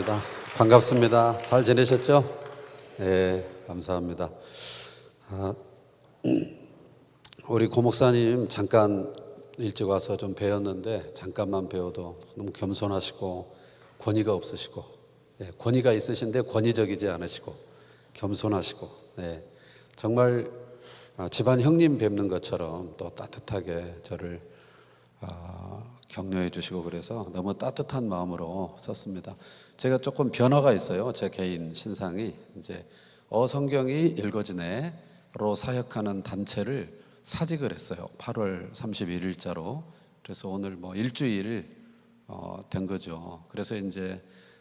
감사합니다. 반갑습니다. 잘 지내셨죠? 네, 감사합니다. 우리 고 목사님 잠깐 일찍 와서 좀 배웠는데 잠깐만 배워도 너무 겸손하시고 권위가 없으시고, 권위가 있으신데 권위적이지 않으시고 겸손하시고, 정말 집안 형님 뵙는 것처럼 또 따뜻하게 저를 격려해 주시고 그래서 너무 따뜻한 마음으로 썼습니다. 제가 조금 변화가 있어요. 제 개인 신상이 이제 성경이 읽어지네로 사역하는 단체를 사직을 했어요. 8월 31일자로. 그래서 오늘 뭐 일주일 된 거죠. 그래서 이제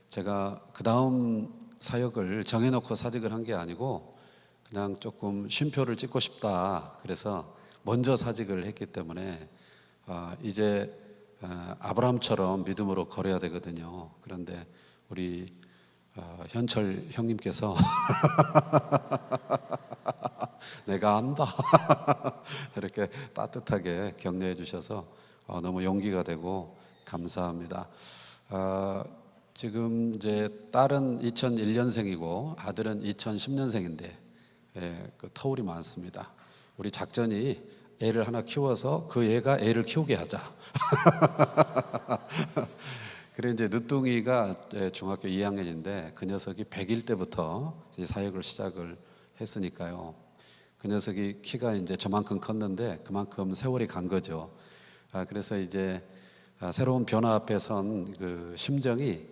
제가 그 다음 사역을 정해놓고 사직을 한 게 아니고 그냥 조금 쉼표를 찍고 싶다. 그래서 먼저 사직을 했기 때문에 이제 아브라함처럼 믿음으로 걸어야 되거든요. 그런데 우리 현철 형님께서 내가 안다 이렇게 따뜻하게 격려해 주셔서 너무 용기가 되고 감사합니다. 지금 이제 딸은 2001년생이고 아들은 2010년생인데 그 터울이 많습니다. 우리 작전이 애를 하나 키워서 그 애가 애를 키우게 하자. 그래 이제 늦둥이가 중학교 2학년인데 그 녀석이 100일 때부터 사역을 시작을 했으니까요. 그 녀석이 키가 이제 저만큼 컸는데 그만큼 세월이 간 거죠. 그래서 이제 새로운 변화 앞에 선 그 심정이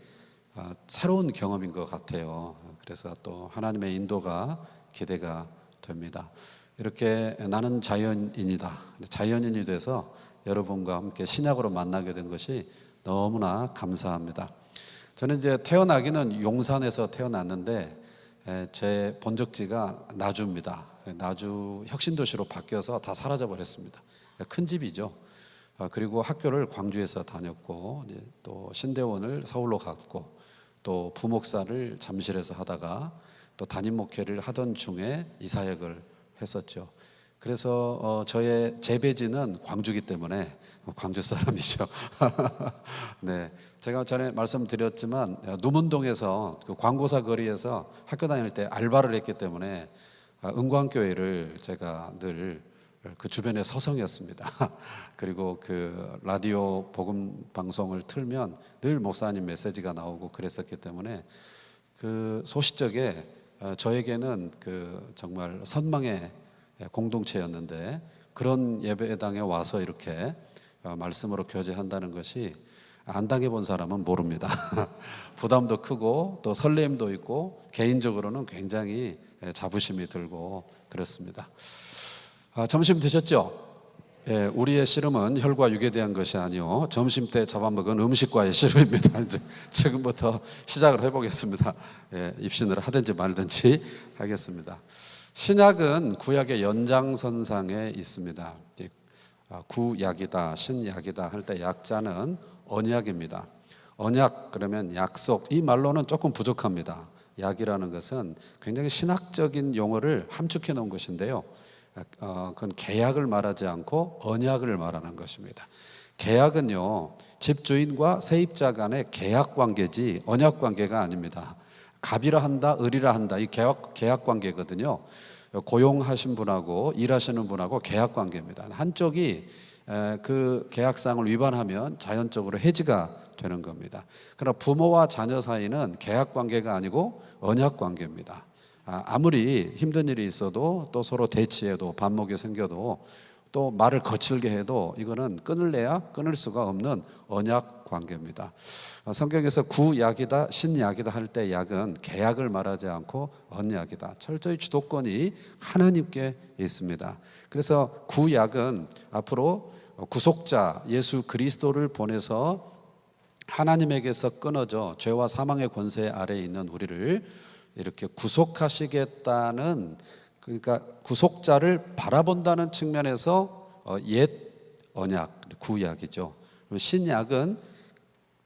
새로운 경험인 것 같아요. 그래서 또 하나님의 인도가 기대가 됩니다. 이렇게 나는 자연인이다. 자연인이 돼서 여러분과 함께 신약으로 만나게 된 것이 너무나 감사합니다. 저는 이제 태어나기는 용산에서 태어났는데 제 본적지가 나주입니다. 나주 혁신도시로 바뀌어서 다 사라져 버렸습니다. 큰 집이죠. 그리고 학교를 광주에서 다녔고 또 신대원을 서울로 갔고 또 부목사를 잠실에서 하다가 또 담임 목회를 하던 중에 이사역을 했었죠. 그래서 저의 재배지는 광주기 때문에 광주 사람이죠. 네, 제가 전에 말씀드렸지만 누문동에서 그 광고사 거리에서 학교 다닐 때 알바를 했기 때문에 은광교회를 제가 늘 그 주변에 서성이었습니다. 그리고 그 라디오 복음 방송을 틀면 늘 목사님 메시지가 나오고 그랬었기 때문에 그 소시적에 저에게는 그 정말 선망의 공동체였는데 그런 예배당에 와서 이렇게 말씀으로 교제한다는 것이 안 당해본 사람은 모릅니다. 부담도 크고 또 설렘도 있고 개인적으로는 굉장히 자부심이 들고 그렇습니다. 점심 드셨죠? 우리의 씨름은 혈과 육에 대한 것이 아니요 점심 때 잡아먹은 음식과의 씨름입니다. 이제 지금부터 시작을 해보겠습니다. 입신을 하든지 말든지 하겠습니다. 신약은 구약의 연장선상에 있습니다. 구약이다, 신약이다 할 때 약자는 언약입니다. 언약 그러면 약속, 이 말로는 조금 부족합니다. 약이라는 것은 굉장히 신학적인 용어를 함축해 놓은 것인데요. 그건 계약을 말하지 않고 언약을 말하는 것입니다. 계약은요, 집주인과 세입자 간의 계약 관계지 언약 관계가 아닙니다. 갑이라 한다, 을이라 한다, 이 계약 관계거든요. 고용하신 분하고 일하시는 분하고 계약 관계입니다. 한쪽이 그 계약상을 위반하면 자연적으로 해지가 되는 겁니다. 그러나 부모와 자녀 사이는 계약 관계가 아니고 언약 관계입니다. 아무리 힘든 일이 있어도 또 서로 대치해도 반목이 생겨도 또 말을 거칠게 해도 이거는 끊을래야 끊을 수가 없는 언약 관계입니다. 성경에서 구약이다 신약이다 할 때 약은 계약을 말하지 않고 언약이다. 철저히 주도권이 하나님께 있습니다. 그래서 구약은 앞으로 구속자 예수 그리스도를 보내서 하나님에게서 끊어져 죄와 사망의 권세 아래에 있는 우리를 이렇게 구속하시겠다는, 그러니까 구속자를 바라본다는 측면에서 옛 언약, 구약이죠. 신약은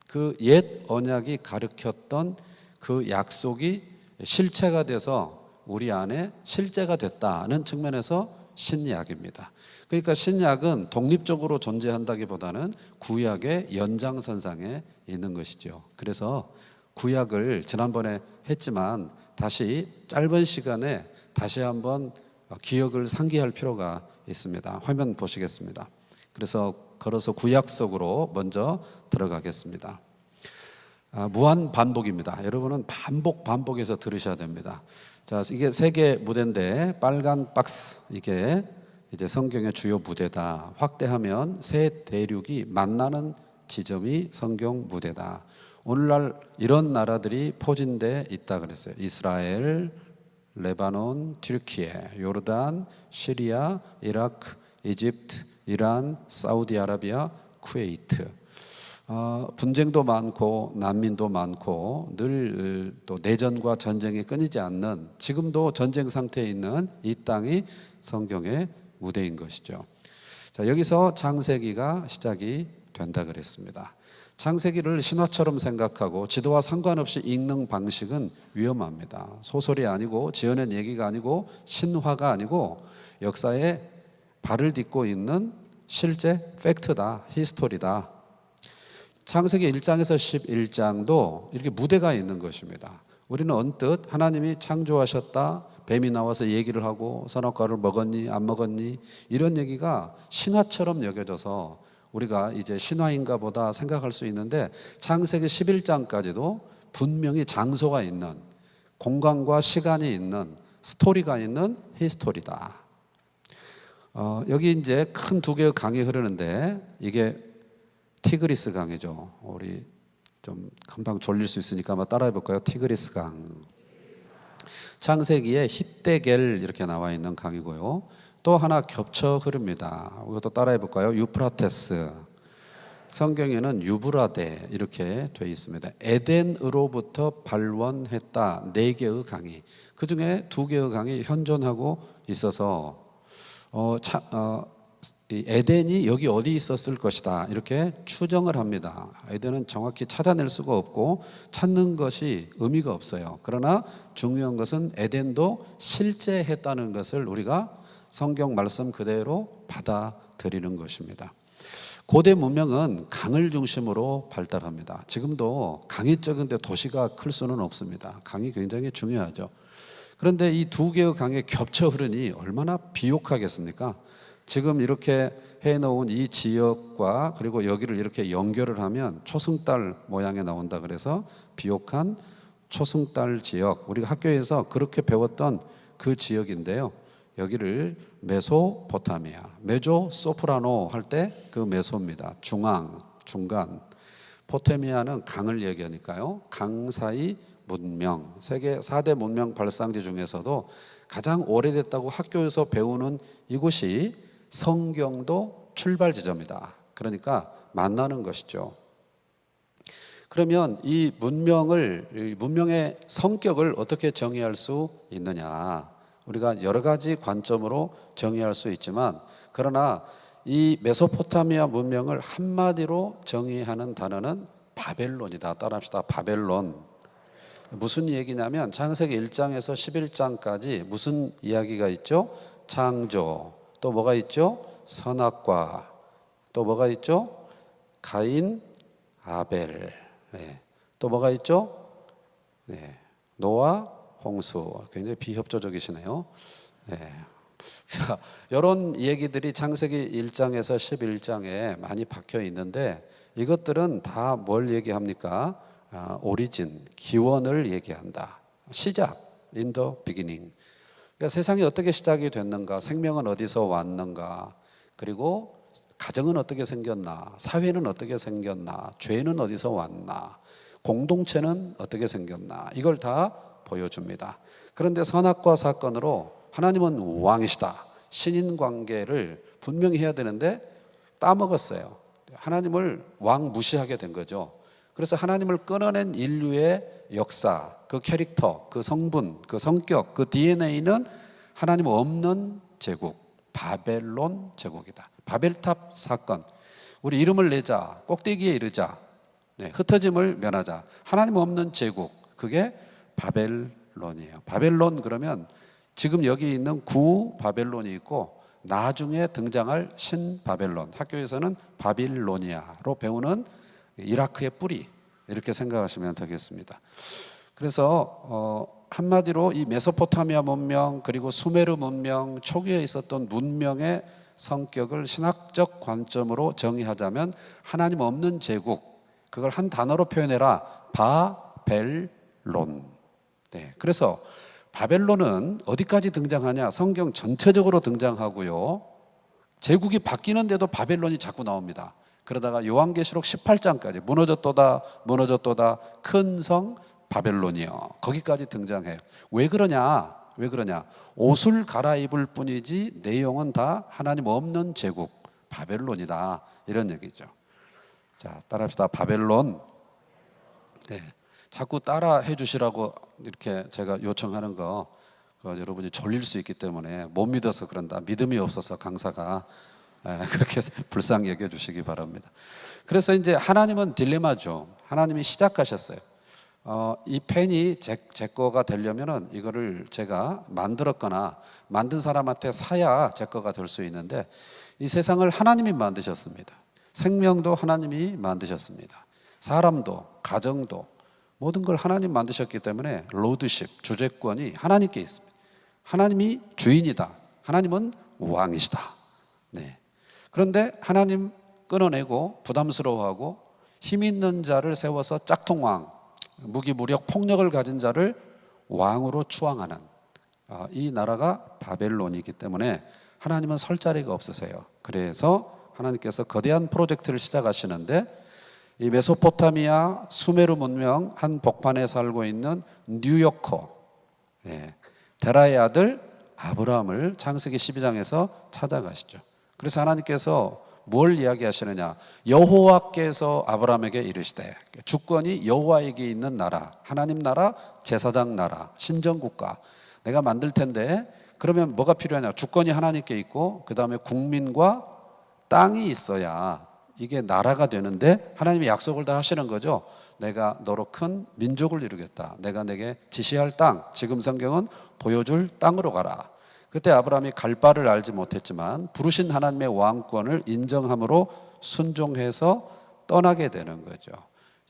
그 옛 언약이 가르쳤던 그 약속이 실체가 돼서 우리 안에 실제가 됐다는 측면에서 신약입니다. 그러니까 신약은 독립적으로 존재한다기보다는 구약의 연장선상에 있는 것이죠. 그래서 구약을 지난번에 했지만 다시 짧은 시간에 다시 한번 기억을 상기할 필요가 있습니다. 화면 보시겠습니다. 그래서 걸어서 구약 속으로 먼저 들어가겠습니다. 무한 반복입니다. 여러분은 반복해서 들으셔야 됩니다. 자, 이게 세계 무대인데 빨간 박스, 이게 이제 성경의 주요 무대다. 확대하면 세 대륙이 만나는 지점이 성경 무대다. 오늘날 이런 나라들이 포진돼 있다 그랬어요. 이스라엘, 레바논, 튀르키예, 요르단, 시리아, 이라크, 이집트, 이란, 사우디아라비아, 쿠웨이트. 분쟁도 많고 난민도 많고 늘 또 내전과 전쟁이 끊이지 않는, 지금도 전쟁 상태에 있는 이 땅이 성경의 무대인 것이죠. 자, 여기서 창세기가 시작이 된다 그랬습니다. 창세기를 신화처럼 생각하고 지도와 상관없이 읽는 방식은 위험합니다. 소설이 아니고 지어낸 얘기가 아니고 신화가 아니고 역사에 발을 딛고 있는 실제 팩트다, 히스토리다. 창세기 1장에서 11장도 이렇게 무대가 있는 것입니다. 우리는 언뜻 하나님이 창조하셨다, 뱀이 나와서 얘기를 하고 선악과를 먹었니 안 먹었니 이런 얘기가 신화처럼 여겨져서 우리가 이제 신화인가 보다 생각할 수 있는데, 창세기 11장까지도 분명히 장소가 있는, 공간과 시간이 있는, 스토리가 있는 히스토리다. 여기 이제 큰 두 개의 강이 흐르는데 이게 티그리스 강이죠. 우리 좀 금방 졸릴 수 있으니까 한번 따라해 볼까요? 티그리스 강. 창세기에 히데겔 이렇게 나와 있는 강이고요. 또 하나 겹쳐 흐릅니다. 이것도 따라해 볼까요? 유프라테스. 성경에는 유브라데 이렇게 되어 있습니다. 에덴으로부터 발원했다. 4개의 강이, 그 중에 2개의 강이 현존하고 있어서 이 에덴이 여기 어디 있었을 것이다 이렇게 추정을 합니다. 에덴은 정확히 찾아낼 수가 없고 찾는 것이 의미가 없어요. 그러나 중요한 것은 에덴도 실제했다는 것을 우리가 성경 말씀 그대로 받아들이는 것입니다. 고대 문명은 강을 중심으로 발달합니다. 지금도 강이 적은데 도시가 클 수는 없습니다. 강이 굉장히 중요하죠. 그런데 이 2개의 강에 겹쳐 흐르니 얼마나 비옥하겠습니까? 지금 이렇게 해놓은 이 지역과 그리고 여기를 이렇게 연결을 하면 초승달 모양이 나온다 그래서 비옥한 초승달 지역, 우리가 학교에서 그렇게 배웠던 그 지역인데요. 여기를 메소포타미아, 메조 소프라노 할 때 그 메소입니다. 중앙, 중간. 포테미아는 강을 얘기하니까요. 강 사이 문명, 세계 4대 문명 발상지 중에서도 가장 오래됐다고 학교에서 배우는 이곳이 성경도 출발 지점이다. 그러니까 만나는 것이죠. 그러면 이 문명의 성격을 어떻게 정의할 수 있느냐? 우리가 여러 가지 관점으로 정의할 수 있지만, 그러나 이 메소포타미아 문명을 한마디로 정의하는 단어는 바벨론이다. 따라합시다. 바벨론. 무슨 얘기냐면 창세기 1장에서 11장까지 무슨 이야기가 있죠? 창조. 또 뭐가 있죠? 선악과. 또 뭐가 있죠? 가인, 아벨. 네. 또 뭐가 있죠? 네. 노아, 홍수. 굉장히 비협조적이시네요. 네. 자, 이런 얘기들이 창세기 1장에서 11장에 많이 박혀 있는데 이것들은 다 뭘 얘기합니까? 오리진, 기원을 얘기한다. 시작, in the beginning. 그러니까 세상이 어떻게 시작이 됐는가, 생명은 어디서 왔는가, 그리고 가정은 어떻게 생겼나, 사회는 어떻게 생겼나, 죄는 어디서 왔나, 공동체는 어떻게 생겼나, 이걸 다 보여줍니다. 그런데 선악과 사건으로 하나님은 왕이시다, 신인 관계를 분명히 해야 되는데 따먹었어요. 하나님을 왕 무시하게 된 거죠. 그래서 하나님을 끊어낸 인류의 역사, 그 캐릭터, 그 성분, 그 성격, 그 DNA는 하나님 없는 제국, 바벨론 제국이다. 바벨탑 사건. 우리 이름을 내자, 꼭대기에 이르자, 흩어짐을 면하자. 하나님 없는 제국, 그게 바벨론이에요. 바벨론 그러면 지금 여기 있는 구 바벨론이 있고 나중에 등장할 신 바벨론, 학교에서는 바빌로니아로 배우는 이라크의 뿌리, 이렇게 생각하시면 되겠습니다. 그래서 한마디로 이 메소포타미아 문명 그리고 수메르 문명 초기에 있었던 문명의 성격을 신학적 관점으로 정의하자면 하나님 없는 제국, 그걸 한 단어로 표현해라. 바벨론. 네, 그래서 바벨론은 어디까지 등장하냐? 성경 전체적으로 등장하고요. 제국이 바뀌는데도 바벨론이 자꾸 나옵니다. 그러다가 요한계시록 18장까지 무너졌도다 무너졌도다 큰 성 바벨론이요. 거기까지 등장해요. 왜 그러냐? 옷을 갈아입을 뿐이지 내용은 다 하나님 없는 제국 바벨론이다. 이런 얘기죠. 자, 따라합시다. 바벨론. 네, 자꾸 따라 해주시라고 이렇게 제가 요청하는 거 여러분이 졸릴 수 있기 때문에 못 믿어서 그런다. 믿음이 없어서 강사가 그렇게 불쌍히 여겨주시기 바랍니다. 그래서 이제 하나님은 딜레마죠. 하나님이 시작하셨어요. 이 펜이 제 거가 되려면은 이거를 제가 만들었거나 만든 사람한테 사야 제 거가 될 수 있는데 이 세상을 하나님이 만드셨습니다. 생명도 하나님이 만드셨습니다. 사람도 가정도 모든 걸 하나님 만드셨기 때문에 로드십, 주재권이 하나님께 있습니다. 하나님이 주인이다. 하나님은 왕이시다. 네. 그런데 하나님 끊어내고 부담스러워하고 힘 있는 자를 세워서 짝퉁왕, 무기 무력 폭력을 가진 자를 왕으로 추앙하는 이 나라가 바벨론이기 때문에 하나님은 설 자리가 없으세요. 그래서 하나님께서 거대한 프로젝트를 시작하시는데 이 메소포타미아 수메르 문명 한 복판에 살고 있는 뉴요커 데라의 아들 아브라함을 창세기 12장에서 찾아가시죠. 그래서 하나님께서 뭘 이야기하시느냐? 여호와께서 아브라함에게 이르시되 주권이 여호와에게 있는 나라, 하나님 나라, 제사장 나라, 신정국가 내가 만들 텐데 그러면 뭐가 필요하냐? 주권이 하나님께 있고 그 다음에 국민과 땅이 있어야 이게 나라가 되는데 하나님이 약속을 다 하시는 거죠. 내가 너로 큰 민족을 이루겠다. 내가 내게 지시할 땅, 지금 성경은 보여줄 땅으로 가라. 그때 아브라함이 갈 바를 알지 못했지만 부르신 하나님의 왕권을 인정함으로 순종해서 떠나게 되는 거죠.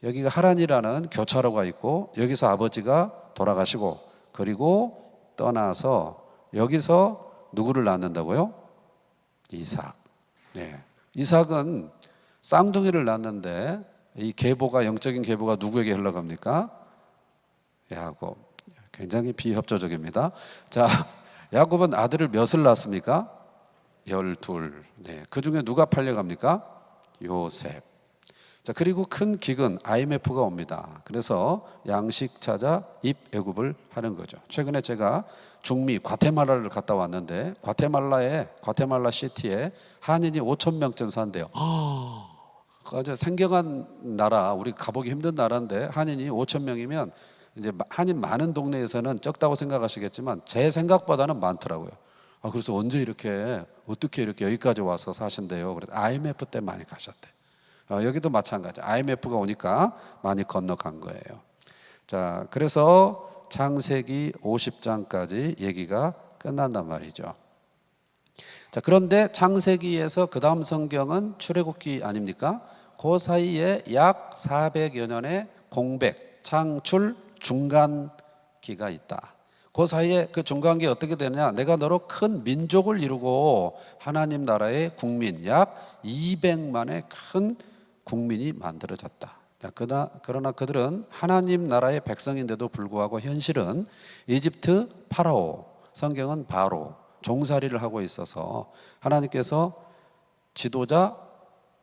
여기가 하란이라는 교차로가 있고 여기서 아버지가 돌아가시고 그리고 떠나서 여기서 누구를 낳는다고요? 이삭. 네. 이삭은 쌍둥이를 낳는데 이 계보가 영적인 계보가 누구에게 흘러갑니까? 야곱. 굉장히 비협조적입니다. 자, 야곱은 아들을 몇을 낳습니까? 12. 네. 그 중에 누가 팔려갑니까? 요셉. 자, 그리고 큰 기근 IMF가 옵니다. 그래서 양식 찾아 입애굽을 하는 거죠. 최근에 제가 중미 과테말라를 갔다 왔는데 과테말라 시티에 한인이 5,000명쯤 산대요. 아주 생경한 나라, 우리 가보기 힘든 나라인데 한인이 5,000명이면 이제 한인 많은 동네에서는 적다고 생각하시겠지만 제 생각보다는 많더라고요. 그래서 어떻게 이렇게 여기까지 와서 사신대요. 그래서 IMF 때 많이 가셨대. 여기도 마찬가지. IMF가 오니까 많이 건너간 거예요. 자, 그래서 창세기 50장까지 얘기가 끝난단 말이죠. 자, 그런데 창세기에서 그 다음 성경은 출애굽기 아닙니까? 그 사이에 약 400여 년의 공백, 창출 중간기가 있다. 그 사이에 그 중간기 어떻게 되느냐? 내가 너로 큰 민족을 이루고 하나님 나라의 국민 약 200만의 큰 국민이 만들어졌다. 그러나 그들은 하나님 나라의 백성인데도 불구하고 현실은 이집트 파라오, 성경은 바로 종살이를 하고 있어서 하나님께서 지도자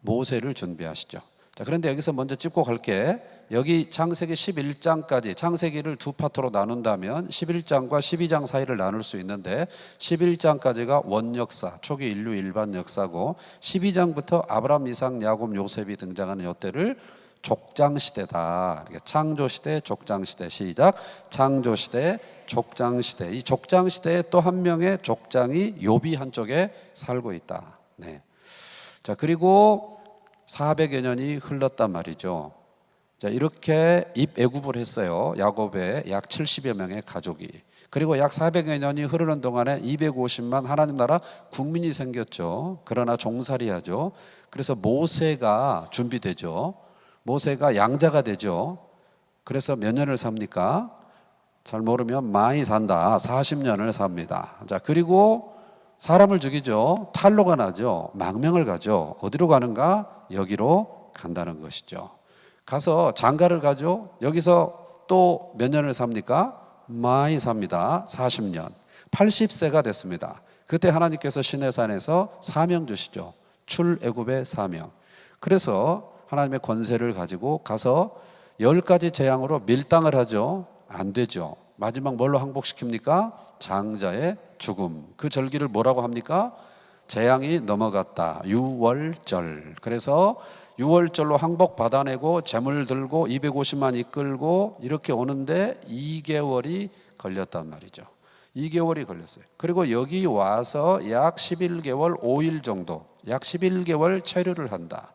모세를 준비하시죠. 자, 그런데 여기서 먼저 짚고 갈게. 여기 창세기 11장까지 창세기를 두 파트로 나눈다면 11장과 12장 사이를 나눌 수 있는데 11장까지가 원역사, 초기 인류 일반 역사고 12장부터 아브라함, 이삭, 야곱, 요셉이 등장하는 이때를 족장시대다. 창조시대, 족장시대. 시작. 창조시대, 족장시대. 이 족장시대에 또 한 명의 족장이 욥이 한쪽에 살고 있다. 네. 자, 그리고 400여 년이 흘렀단 말이죠. 자, 이렇게 입애굽을 했어요. 야곱의 약 70여 명의 가족이. 그리고 약 400여 년이 흐르는 동안에 250만 하나님 나라 국민이 생겼죠. 그러나 종살이하죠. 그래서 모세가 준비되죠. 모세가 양자가 되죠. 그래서 몇 년을 삽니까? 잘 모르면 많이 산다. 40년을 삽니다. 자, 그리고 사람을 죽이죠. 탈로가 나죠. 망명을 가죠. 어디로 가는가? 여기로 간다는 것이죠. 가서 장가를 가죠. 여기서 또 몇 년을 삽니까? 많이 삽니다. 40년. 80세가 됐습니다. 그때 하나님께서 시내산에서 사명 주시죠. 출애굽의 사명. 그래서 하나님의 권세를 가지고 가서 10가지 재앙으로 밀당을 하죠. 안 되죠. 마지막 뭘로 항복시킵니까? 장자의 죽음. 그 절기를 뭐라고 합니까? 재앙이 넘어갔다. 유월절. 그래서 유월절로 항복 받아내고 재물 들고 250만 이끌고 이렇게 오는데 2개월이 걸렸단 말이죠. 2개월이 걸렸어요. 그리고 여기 와서 약 11개월 5일 정도, 약 11개월 체류를 한다.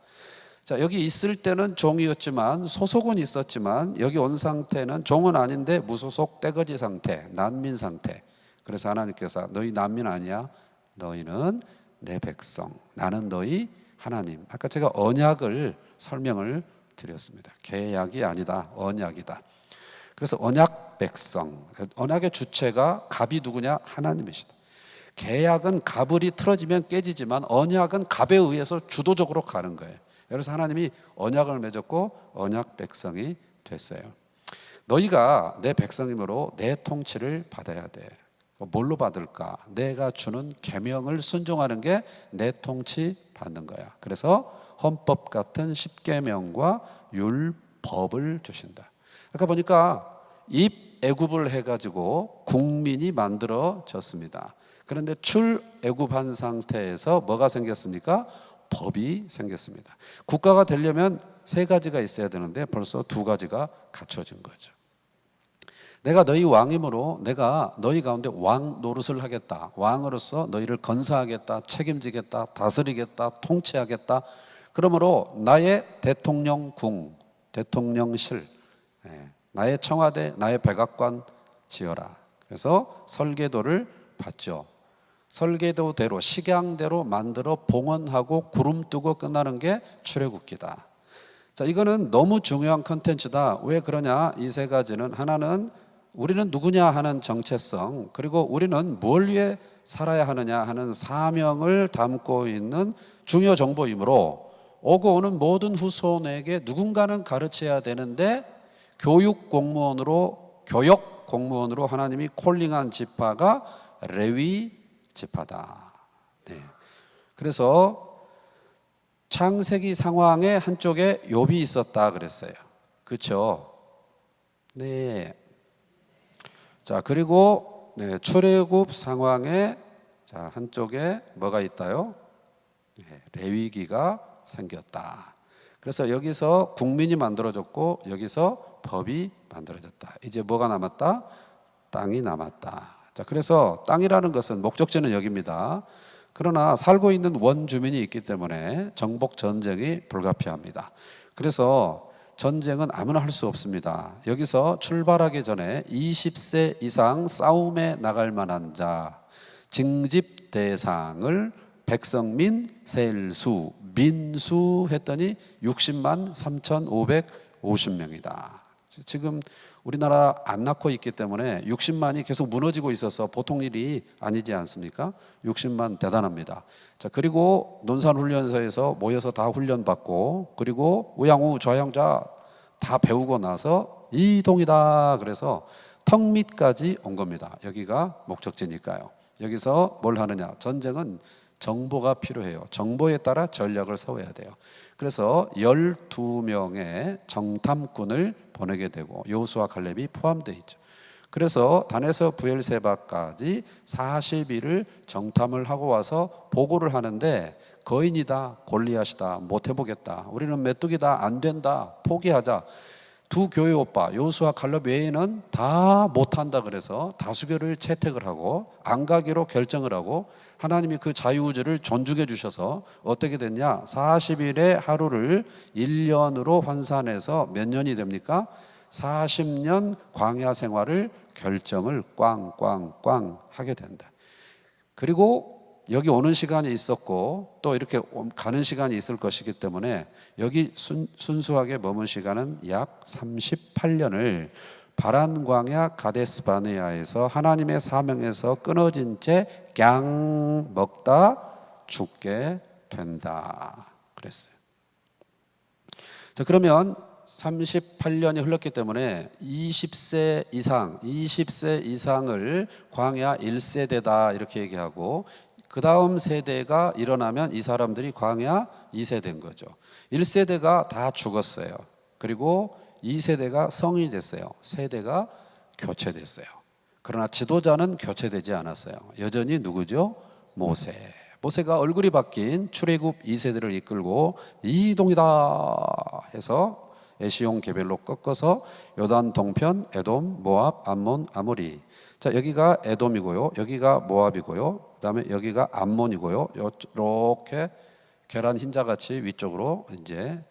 자, 여기 있을 때는 종이었지만 소속은 있었지만 여기 온 상태는 종은 아닌데 무소속 떼거지 상태, 난민 상태. 그래서 하나님께서 너희 난민 아니야. 너희는 내 백성. 나는 너희 하나님. 아까 제가 언약을 설명을 드렸습니다. 계약이 아니다. 언약이다. 그래서 언약 백성. 언약의 주체가 갑이 누구냐? 하나님이시다. 계약은 가불이 틀어지면 깨지지만 언약은 갑에 의해서 주도적으로 가는 거예요. 그래서 하나님이 언약을 맺었고 언약 백성이 됐어요. 너희가 내 백성이므로 내 통치를 받아야 돼. 뭘로 받을까? 내가 주는 계명을 순종하는 게 내 통치 받는 거야. 그래서 헌법 같은 십계명과 율법을 주신다. 아까 보니까 입애굽을 해가지고 국민이 만들어졌습니다. 그런데 출애굽한 상태에서 뭐가 생겼습니까? 법이 생겼습니다. 국가가 되려면 3가지가 있어야 되는데 벌써 2가지가 갖춰진 거죠. 내가 너희 왕이므로 내가 너희 가운데 왕 노릇을 하겠다. 왕으로서 너희를 건사하겠다. 책임지겠다. 다스리겠다. 통치하겠다. 그러므로 나의 대통령궁, 대통령실, 나의 청와대, 나의 백악관 지어라. 그래서 설계도를 받죠. 설계도대로 식양대로 만들어 봉헌하고 구름 뜨고 끝나는 게 출애굽기다. 자, 이거는 너무 중요한 컨텐츠다. 왜 그러냐? 이 3가지는 하나는 우리는 누구냐 하는 정체성, 그리고 우리는 뭘 위해 살아야 하느냐 하는 사명을 담고 있는 중요 정보이므로 오고 오는 모든 후손에게 누군가는 가르쳐야 되는데 교육 공무원으로 하나님이 콜링한 지파가 레위 지파다. 네. 그래서 창세기 상황의 한쪽에 욥이 있었다 그랬어요. 그렇죠? 네. 자, 그리고 출애굽 상황에 자, 한쪽에 뭐가 있다요? 레위기가 생겼다. 그래서 여기서 국민이 만들어졌고 여기서 법이 만들어졌다. 이제 뭐가 남았다? 땅이 남았다. 자, 그래서 땅이라는 것은 목적지는 여기입니다. 그러나 살고 있는 원주민이 있기 때문에 정복 전쟁이 불가피합니다. 그래서 전쟁은 아무나 할 수 없습니다. 여기서 출발하기 전에 20세 이상 싸움에 나갈 만한 자, 징집 대상을 백성민 셀수 민수 했더니 60만 3,550명이다. 지금 우리나라 안 낳고 있기 때문에 60만이 계속 무너지고 있어서 보통 일이 아니지 않습니까? 60만 대단합니다. 자, 그리고 논산훈련소에서 모여서 다 훈련받고 그리고 우양우 좌양자 다 배우고 나서 이동이다. 그래서 턱밑까지 온 겁니다. 여기가 목적지니까요. 여기서 뭘 하느냐? 전쟁은 정보가 필요해요. 정보에 따라 전략을 세워야 돼요. 그래서 12명의 정탐꾼을 보내게 되고 여호수아 갈렙이 포함되어 있죠. 그래서 단에서 부엘세바까지 40일을 정탐을 하고 와서 보고를 하는데 거인이다, 골리앗이다, 못 해보겠다, 우리는 메뚜기다, 안 된다, 포기하자. 2 교회 오빠 여호수아 갈렙 외에는 다 못한다. 그래서 다수교를 채택을 하고 안 가기로 결정을 하고 하나님이 그 자유의지를 존중해 주셔서 어떻게 됐냐? 40일의 하루를 1년으로 환산해서 몇 년이 됩니까? 40년 광야 생활을 결정을 꽝꽝꽝 하게 된다. 그리고 여기 오는 시간이 있었고 또 이렇게 가는 시간이 있을 것이기 때문에 여기 순수하게 머문 시간은 약 38년을 바란 광야 가데스 바네아에서 하나님의 사명에서 끊어진 채 그냥 먹다 죽게 된다 그랬어요. 자, 그러면 38년이 흘렀기 때문에 20세 이상을 광야 1세대다 이렇게 얘기하고, 그 다음 세대가 일어나면 이 사람들이 광야 2세대인 거죠. 1세대가 다 죽었어요. 그리고 2세대가 성인이 됐어요. 세대가 교체됐어요. 그러나 지도자는 교체되지 않았어요. 여전히 누구죠? 모세가 얼굴이 바뀐 출애굽 2세대를 이끌고 이동이다 해서 에시온 게벨로 꺾어서 요단 동편, 에돔, 모압, 암몬, 아모리. 자, 여기가 에돔이고요, 여기가 모압이고요, 그다음에 여기가 암몬이고요. 이렇게 계란 흰자같이 위쪽으로 이제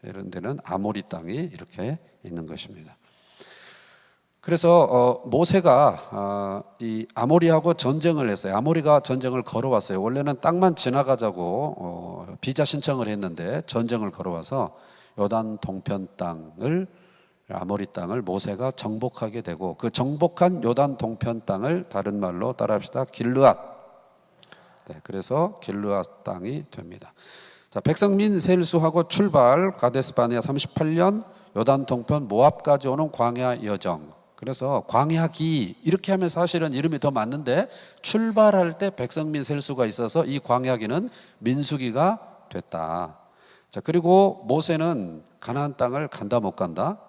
이런 데는 아모리 땅이 이렇게 있는 것입니다. 그래서 모세가 이 아모리하고 전쟁을 했어요. 아모리가 전쟁을 걸어왔어요. 원래는 땅만 지나가자고 비자 신청을 했는데 전쟁을 걸어와서 요단 동편 땅을, 아모리 땅을 모세가 정복하게 되고, 그 정복한 요단 동편 땅을 다른 말로 따라합시다. 길르앗. 네, 그래서 길르앗 땅이 됩니다. 자, 백성민 셀수하고 출발, 가데스 바네아 38년, 요단 동편 모압까지 오는 광야 여정. 그래서 광야기 이렇게 하면 사실은 이름이 더 맞는데, 출발할 때 백성민 셀수가 있어서 이 광야기는 민수기가 됐다. 자, 그리고 모세는 가나안 땅을 간다 못 간다?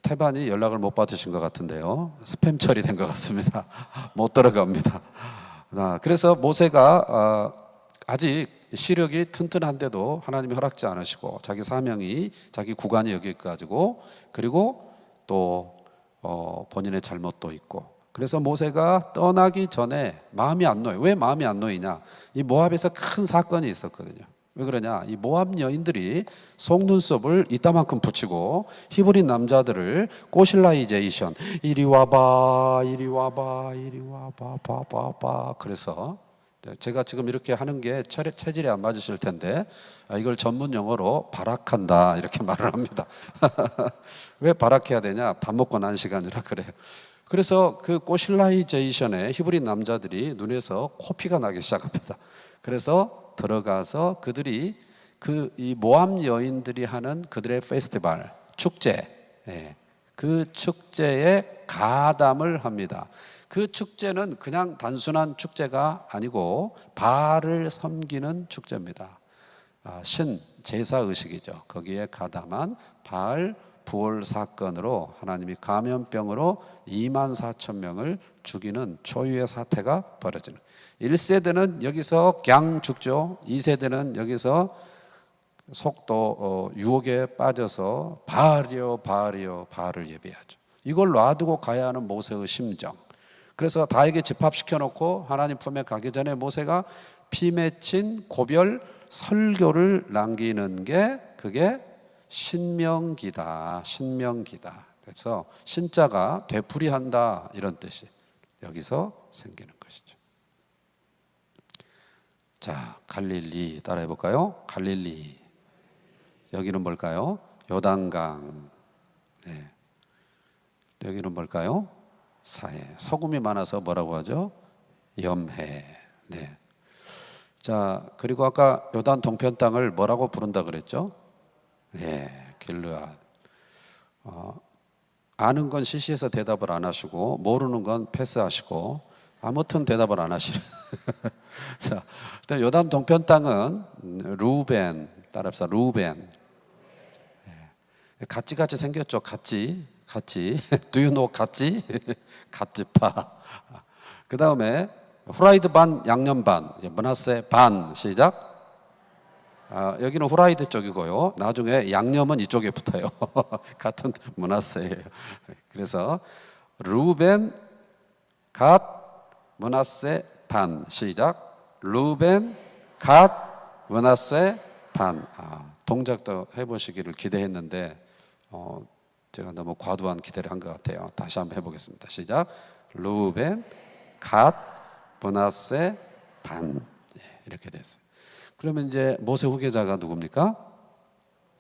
태반이 연락을 못 받으신 것 같은데요. 스팸 처리된 것 같습니다. 못 들어갑니다. 그래서 모세가 아직 시력이 튼튼한데도 하나님이 허락지 않으시고, 자기 사명이, 자기 구간이 여기까지고, 그리고 또 본인의 잘못도 있고, 그래서 모세가 떠나기 전에 마음이 안 놓여요. 왜 마음이 안 놓이냐? 이 모압에서 큰 사건이 있었거든요. 왜 그러냐? 이 모압 여인들이 속눈썹을 이따만큼 붙이고 히브리 남자들을 꼬실라이제이션, 이리 와봐, 이리 와봐, 이리 와봐, 봐봐. 그래서 제가 지금 이렇게 하는 게 체질이 안 맞으실 텐데, 이걸 전문 용어로 발악한다 이렇게 말을 합니다. 왜 발악해야 되냐? 밥 먹고 난 시간이라 그래요. 그래서 그 꼬실라이제이션에 히브리 남자들이 눈에서 코피가 나기 시작합니다. 그래서 들어가서 그들이 이 모압 여인들이 하는 그들의 페스티벌, 축제, 그 축제에 가담을 합니다. 그 축제는 그냥 단순한 축제가 아니고 바알을 섬기는 축제입니다. 신 제사 의식이죠. 거기에 가담한 바알 부활 사건으로 하나님이 감염병으로 24,000명을 죽이는 초유의 사태가 벌어지는, 1세대는 여기서 그냥 죽죠. 2세대는 여기서 속도 유혹에 빠져서 바알이요 바알을 예배하죠. 이걸 놔두고 가야 하는 모세의 심정. 그래서 다에게 집합시켜 놓고 하나님 품에 가기 전에 모세가 피 맺힌 고별 설교를 남기는 게, 그게 신명기다. 그래서 신자가 되풀이한다 이런 뜻이 여기서 생기는 것이죠. 자, 갈릴리 따라해 볼까요? 갈릴리. 여기는 뭘까요? 요단강. 네. 여기는 뭘까요? 사해. 소금이 많아서 뭐라고 하죠? 염해. 네. 자, 그리고 아까 요단 동편 땅을 뭐라고 부른다 그랬죠? 네, 길르앗. 아는 건 CC에서 대답을 안 하시고 모르는 건 패스하시고 아무튼 대답을 안 하시는. 자, 일단 요단 동편 땅은 루벤, 따라합시다. 루벤. 같이 생겼죠. 같이. Do you know 같이? 같지파. 그 다음에 후라이드 반, 양념 반, 므낫세 반. 시작. 여기는 후라이드 쪽이고요. 나중에 양념은 이쪽에 붙어요. 같은 므낫세예요. 그래서 루벤, 갓, 므낫세 반. 시작. 루벤, 갓, 므낫세 반. 동작도 해보시기를 기대했는데 제가 너무 과도한 기대를 한 것 같아요. 다시 한번 해보겠습니다. 시작. 루벤, 갓, 므낫세 반. 이렇게 됐어요. 그러면 이제 모세 후계자가 누굽니까?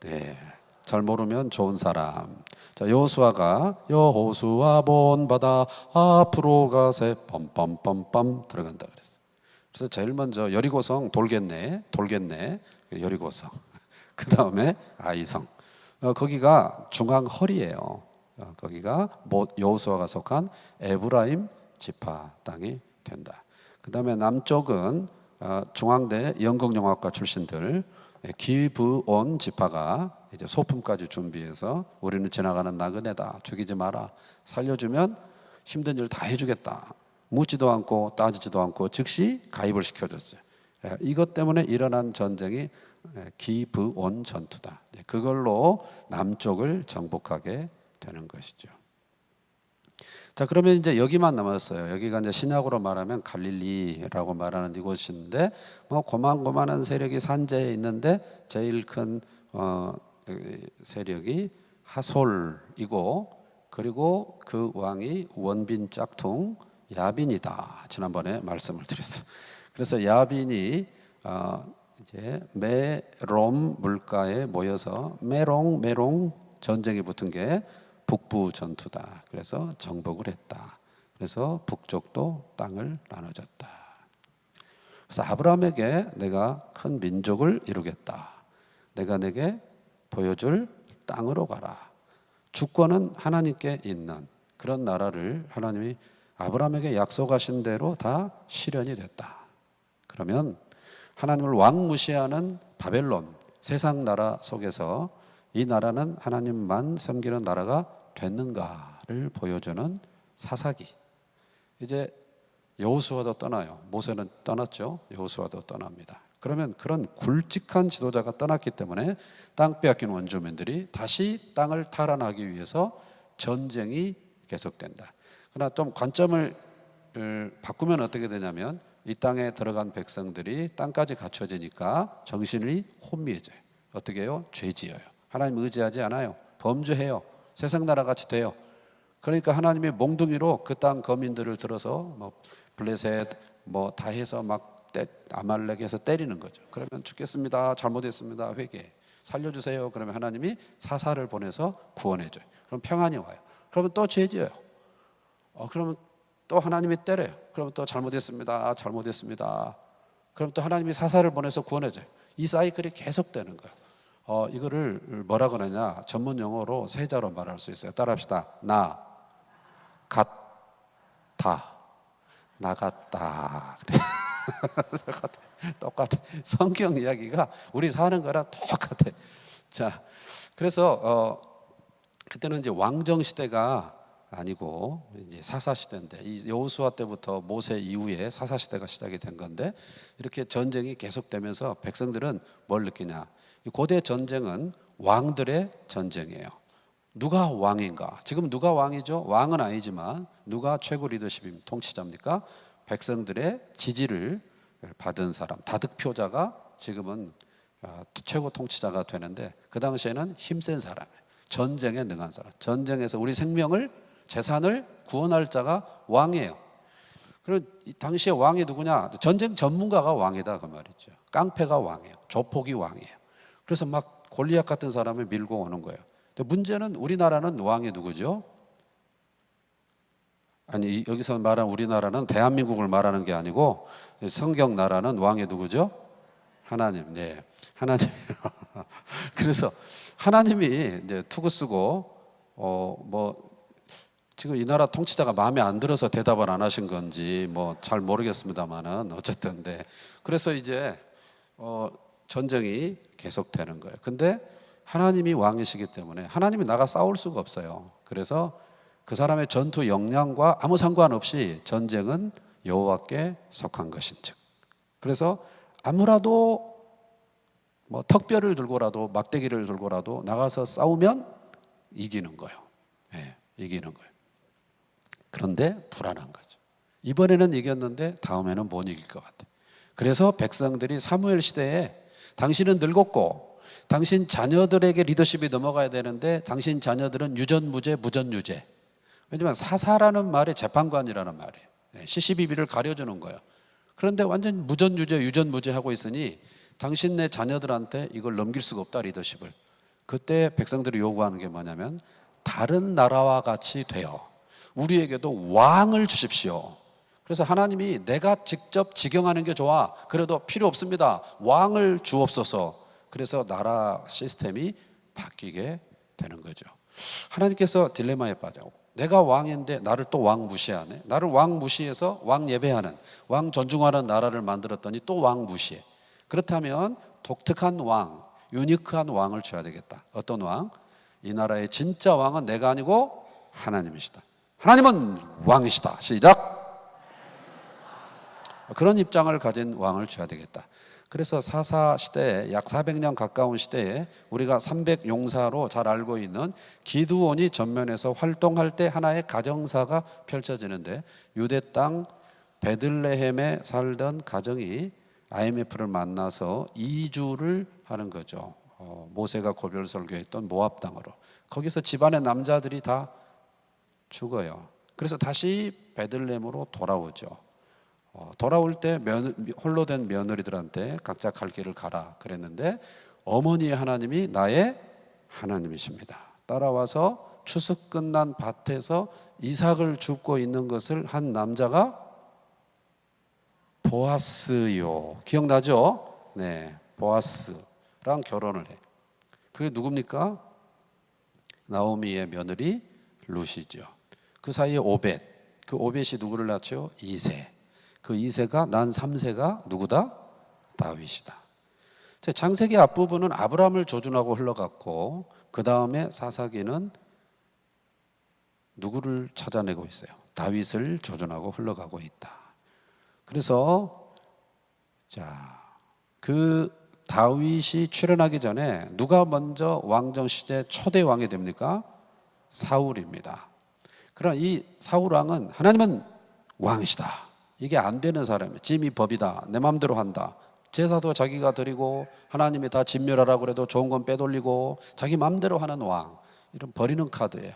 네, 잘 모르면 좋은 사람. 자, 여호수아가 여호수아 본 바다 앞으로 가세 빰빰빰빰 들어간다 그랬어요. 그래서 제일 먼저 여리고성 돌겠네 여리고성. 그 다음에 아이성. 거기가 중앙 허리예요. 거기가 여호수아가 속한 에브라임 지파 땅이 된다. 그 다음에 남쪽은 중앙대 연극영화과 출신들 기브온 지파가 이제 소품까지 준비해서 우리는 지나가는 나그네다, 죽이지 마라, 살려주면 힘든 일 다 해주겠다, 묻지도 않고 따지지도 않고 즉시 가입을 시켜줬어요. 이것 때문에 일어난 전쟁이 기브온 전투다. 그걸로 남쪽을 정복하게 되는 것이죠. 자, 그러면 이제 여기만 남았어요. 여기가 이제 신약으로 말하면 갈릴리라고 말하는 이곳인데, 뭐 고만고만한 세력이 산지에 있는데 제일 큰 세력이 하솔이고, 그리고 그 왕이 원빈 짝퉁 야빈이다. 지난번에 말씀을 드렸어요. 그래서 야빈이 이제 메롬 물가에 모여서 메롱 전쟁이 붙은 게 북부 전투다. 그래서 정복을 했다. 그래서 북쪽도 땅을 나눠줬다. 그래서 아브라함에게 내가 큰 민족을 이루겠다. 내가 내게 보여줄 땅으로 가라. 주권은 하나님께 있는 그런 나라를 하나님이 아브라함에게 약속하신 대로 다 실현이 됐다. 그러면 하나님을 왕무시하는 바벨론 세상 나라 속에서 이 나라는 하나님만 섬기는 나라가 됐는가를 보여주는 사사기. 이제 여호수아도 떠나요. 모세는 떠났죠. 여호수아도 떠납니다. 그러면 그런 굵직한 지도자가 떠났기 때문에 땅 빼앗긴 원주민들이 다시 땅을 탈환하기 위해서 전쟁이 계속된다. 그러나 좀 관점을 바꾸면 어떻게 되냐면, 이 땅에 들어간 백성들이 땅까지 갖춰지니까 정신이 혼미해져요. 어떻게 해요? 죄 지어요. 하나님 의지하지 않아요. 범죄해요. 세상 나라 같이 돼요. 그러니까 하나님이 몽둥이로 그 땅 거민들을 들어서 뭐 블레셋 뭐 다 해서 막 아말렉에서 때리는 거죠. 그러면 죽겠습니다. 잘못했습니다. 회개. 살려주세요. 그러면 하나님이 사사를 보내서 구원해줘요. 그럼 평안이 와요. 그러면 또 죄 지어요. 그러면 또 하나님이 때려요. 그러면 또 잘못했습니다. 그럼 또 하나님이 사사를 보내서 구원해줘요. 이 사이클이 계속되는 거예요. 이거를 뭐라 그러냐, 전문 용어로 세 자로 말할 수 있어요. 따라합시다. 나갔다. 그래. 똑같아. 성경 이야기가 우리 사는 거랑 똑같아. 자, 그래서 그때는 이제 왕정 시대가 아니고 이제 사사 시대인데, 이 여호수아 때부터 모세 이후에 사사 시대가 시작이 된 건데, 이렇게 전쟁이 계속되면서 백성들은 뭘 느끼냐? 고대 전쟁은 왕들의 전쟁이에요. 누가 왕인가? 지금 누가 왕이죠? 왕은 아니지만 누가 최고 리더십입니까? 통치자입니까? 백성들의 지지를 받은 사람, 다득표자가 지금은 최고 통치자가 되는데, 그 당시에는 힘센 사람이에요. 전쟁에 능한 사람, 전쟁에서 우리 생명을, 재산을 구원할 자가 왕이에요. 그리고 당시에 왕이 누구냐? 전쟁 전문가가 왕이다 그 말이죠. 깡패가 왕이에요. 조폭이 왕이에요. 그래서 막 골리앗 같은 사람을 밀고 오는 거예요. 근데 문제는 우리나라는 왕이 누구죠? 아니, 여기서 말하는 우리나라는 대한민국을 말하는 게 아니고, 성경 나라는 왕이 누구죠? 하나님. 네, 하나님. 그래서 하나님이 이제 투구 쓰고 뭐 지금 이 나라 통치자가 마음에 안 들어서 대답을 안 하신 건지 뭐 잘 모르겠습니다만은 어쨌든, 네. 그래서 이제 전쟁이 계속되는 거예요. 근데 하나님이 왕이시기 때문에 하나님이 나가 싸울 수가 없어요. 그래서 그 사람의 전투 역량과 아무 상관없이 전쟁은 여호와께 속한 것인즉, 그래서 아무라도 뭐 턱뼈를 들고라도 막대기를 들고라도 나가서 싸우면 이기는 거예요. 네, 이기는 거예요. 그런데 불안한 거죠. 이번에는 이겼는데 다음에는 못 이길 것 같아. 그래서 백성들이 사무엘 시대에 당신은 늙었고 당신 자녀들에게 리더십이 넘어가야 되는데 당신 자녀들은 유전무죄, 무전유죄. 왜냐하면 사사라는 말이 재판관이라는 말이에요. 시시비비를 가려주는 거예요. 그런데 완전 무전유죄, 유전무죄 하고 있으니 당신네 자녀들한테 이걸 넘길 수가 없다, 리더십을. 그때 백성들이 요구하는 게 뭐냐면 다른 나라와 같이 되어 우리에게도 왕을 주십시오. 그래서 하나님이 내가 직접 지경하는 게 좋아, 그래도 필요 없습니다, 왕을 주옵소서. 그래서 나라 시스템이 바뀌게 되는 거죠. 하나님께서 딜레마에 빠져. 내가 왕인데 나를 또 왕 무시하네. 나를 왕 무시해서 왕 예배하는, 왕 존중하는 나라를 만들었더니 또 왕 무시해. 그렇다면 독특한 왕, 유니크한 왕을 줘야 되겠다. 어떤 왕? 이 나라의 진짜 왕은 내가 아니고 하나님이시다. 하나님은 왕이시다. 시작. 그런 입장을 가진 왕을 줘야 되겠다. 그래서 사사 시대에 약 400년 가까운 시대에 우리가 300용사로 잘 알고 있는 기드온이 전면에서 활동할 때 하나의 가정사가 펼쳐지는데, 유대 땅 베들레헴에 살던 가정이 IMF를 만나서 이주를 하는 거죠. 모세가 고별 설교했던 모압 땅으로. 거기서 집안의 남자들이 다 죽어요. 그래서 다시 베들레헴으로 돌아오죠. 돌아올 때 홀로 된 며느리들한테 각자 갈 길을 가라 그랬는데, 어머니의 하나님이 나의 하나님이십니다. 따라와서 추수 끝난 밭에서 이삭을 줍고 있는 것을 한 남자가 보아스요. 기억나죠? 네, 보아스랑 결혼을 해. 그게 누굽니까? 나오미의 며느리 룻이죠. 그 사이에 오벳, 그 오벳이 누구를 낳죠? 이세. 그 이세가 난 3세가 누구다? 다윗이다. 창세기 앞부분은 아브라함을 조준하고 흘러갔고, 그 다음에 사사기는 누구를 찾아내고 있어요? 다윗을 조준하고 흘러가고 있다. 그래서 그 다윗이 출현하기 전에 누가 먼저 왕정 시대 초대 왕이 됩니까? 사울입니다. 그러나 이 사울 왕은 하나님은 왕이시다, 이게 안 되는 사람이에요. 짐이 법이다, 내 마음대로 한다, 제사도 자기가 드리고 하나님이 다 진멸하라고 그래도 좋은 건 빼돌리고 자기 마음대로 하는 왕, 이런 버리는 카드예요.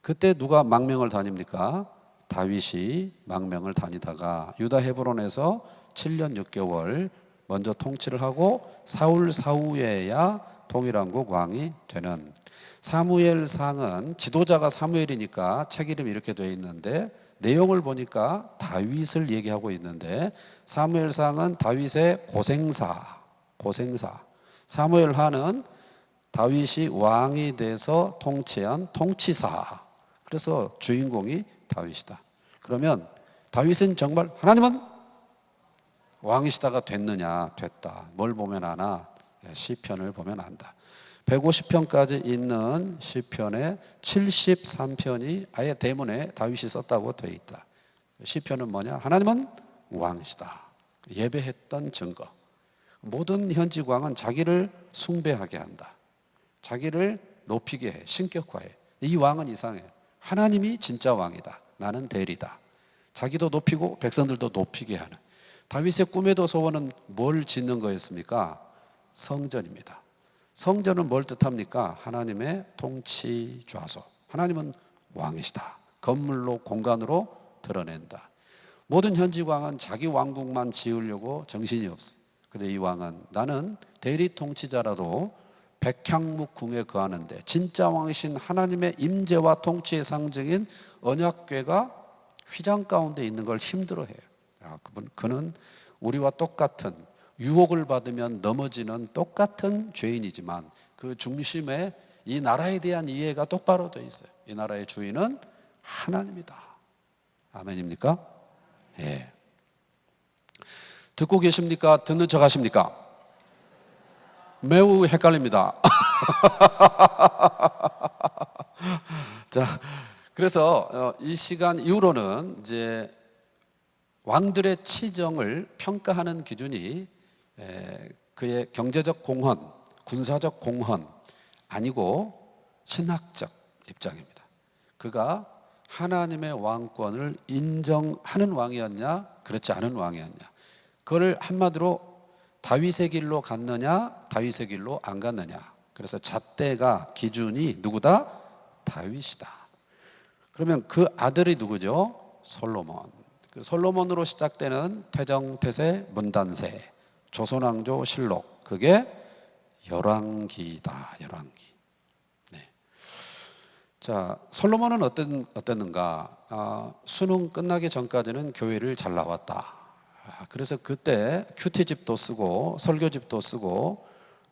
그때 누가 망명을 다닙니까? 다윗이 망명을 다니다가 유다 헤브론에서 7년 6개월 먼저 통치를 하고 사울 사후에야 동일왕국 왕이 되는. 사무엘상은 지도자가 사무엘이니까 책 이름이 이렇게 되어 있는데, 내용을 보니까 다윗을 얘기하고 있는데, 사무엘상은 다윗의 고생사, 사무엘하는 다윗이 왕이 돼서 통치한 통치사. 그래서 주인공이 다윗이다. 그러면 다윗은 정말 하나님은 왕이시다가 됐느냐? 됐다. 뭘 보면 아나? 시편을 보면 안다. 150편까지 있는 시편의 73편이 아예 대문에 다윗이 썼다고 되어 있다. 시편은 뭐냐? 하나님은 왕이시다. 예배했던 증거. 모든 현직 왕은 자기를 숭배하게 한다. 자기를 높이게 해, 신격화해. 이 왕은 이상해. 하나님이 진짜 왕이다, 나는 대리다. 자기도 높이고 백성들도 높이게 하는. 다윗의 꿈에도 소원은 뭘 짓는 거였습니까? 성전입니다. 성전은 뭘 뜻합니까? 하나님의 통치 좌소. 하나님은 왕이시다. 건물로, 공간으로 드러낸다. 모든 현직 왕은 자기 왕국만 지으려고 정신이 없어요. 그런데 이 왕은 나는 대리 통치자라도 백향목궁에 거하는데 진짜 왕이신 하나님의 임재와 통치의 상징인 언약궤가 휘장 가운데 있는 걸 힘들어해요. 그는 우리와 똑같은, 유혹을 받으면 넘어지는 똑같은 죄인이지만 그 중심에 이 나라에 대한 이해가 똑바로 되어 있어요. 이 나라의 주인은 하나님이다. 아멘입니까? 예. 듣고 계십니까? 듣는 척 하십니까? 매우 헷갈립니다. 자, 그래서 이 시간 이후로는 이제 왕들의 치정을 평가하는 기준이 그의 경제적 공헌, 군사적 공헌 아니고 신학적 입장입니다. 그가 하나님의 왕권을 인정하는 왕이었냐, 그렇지 않은 왕이었냐. 그걸 한마디로 다윗의 길로 갔느냐, 다윗의 길로 안 갔느냐. 그래서 잣대가 기준이 누구다? 다윗이다. 그러면 그 아들이 누구죠? 솔로몬. 그 솔로몬으로 시작되는 태정태세 문단세 조선왕조 실록 그게 열왕기다. 열왕기. 네. 자, 솔로몬은 어땠는가? 수능 끝나기 전까지는 교회를 잘 나왔다. 그래서 그때 큐티집도 쓰고 설교집도 쓰고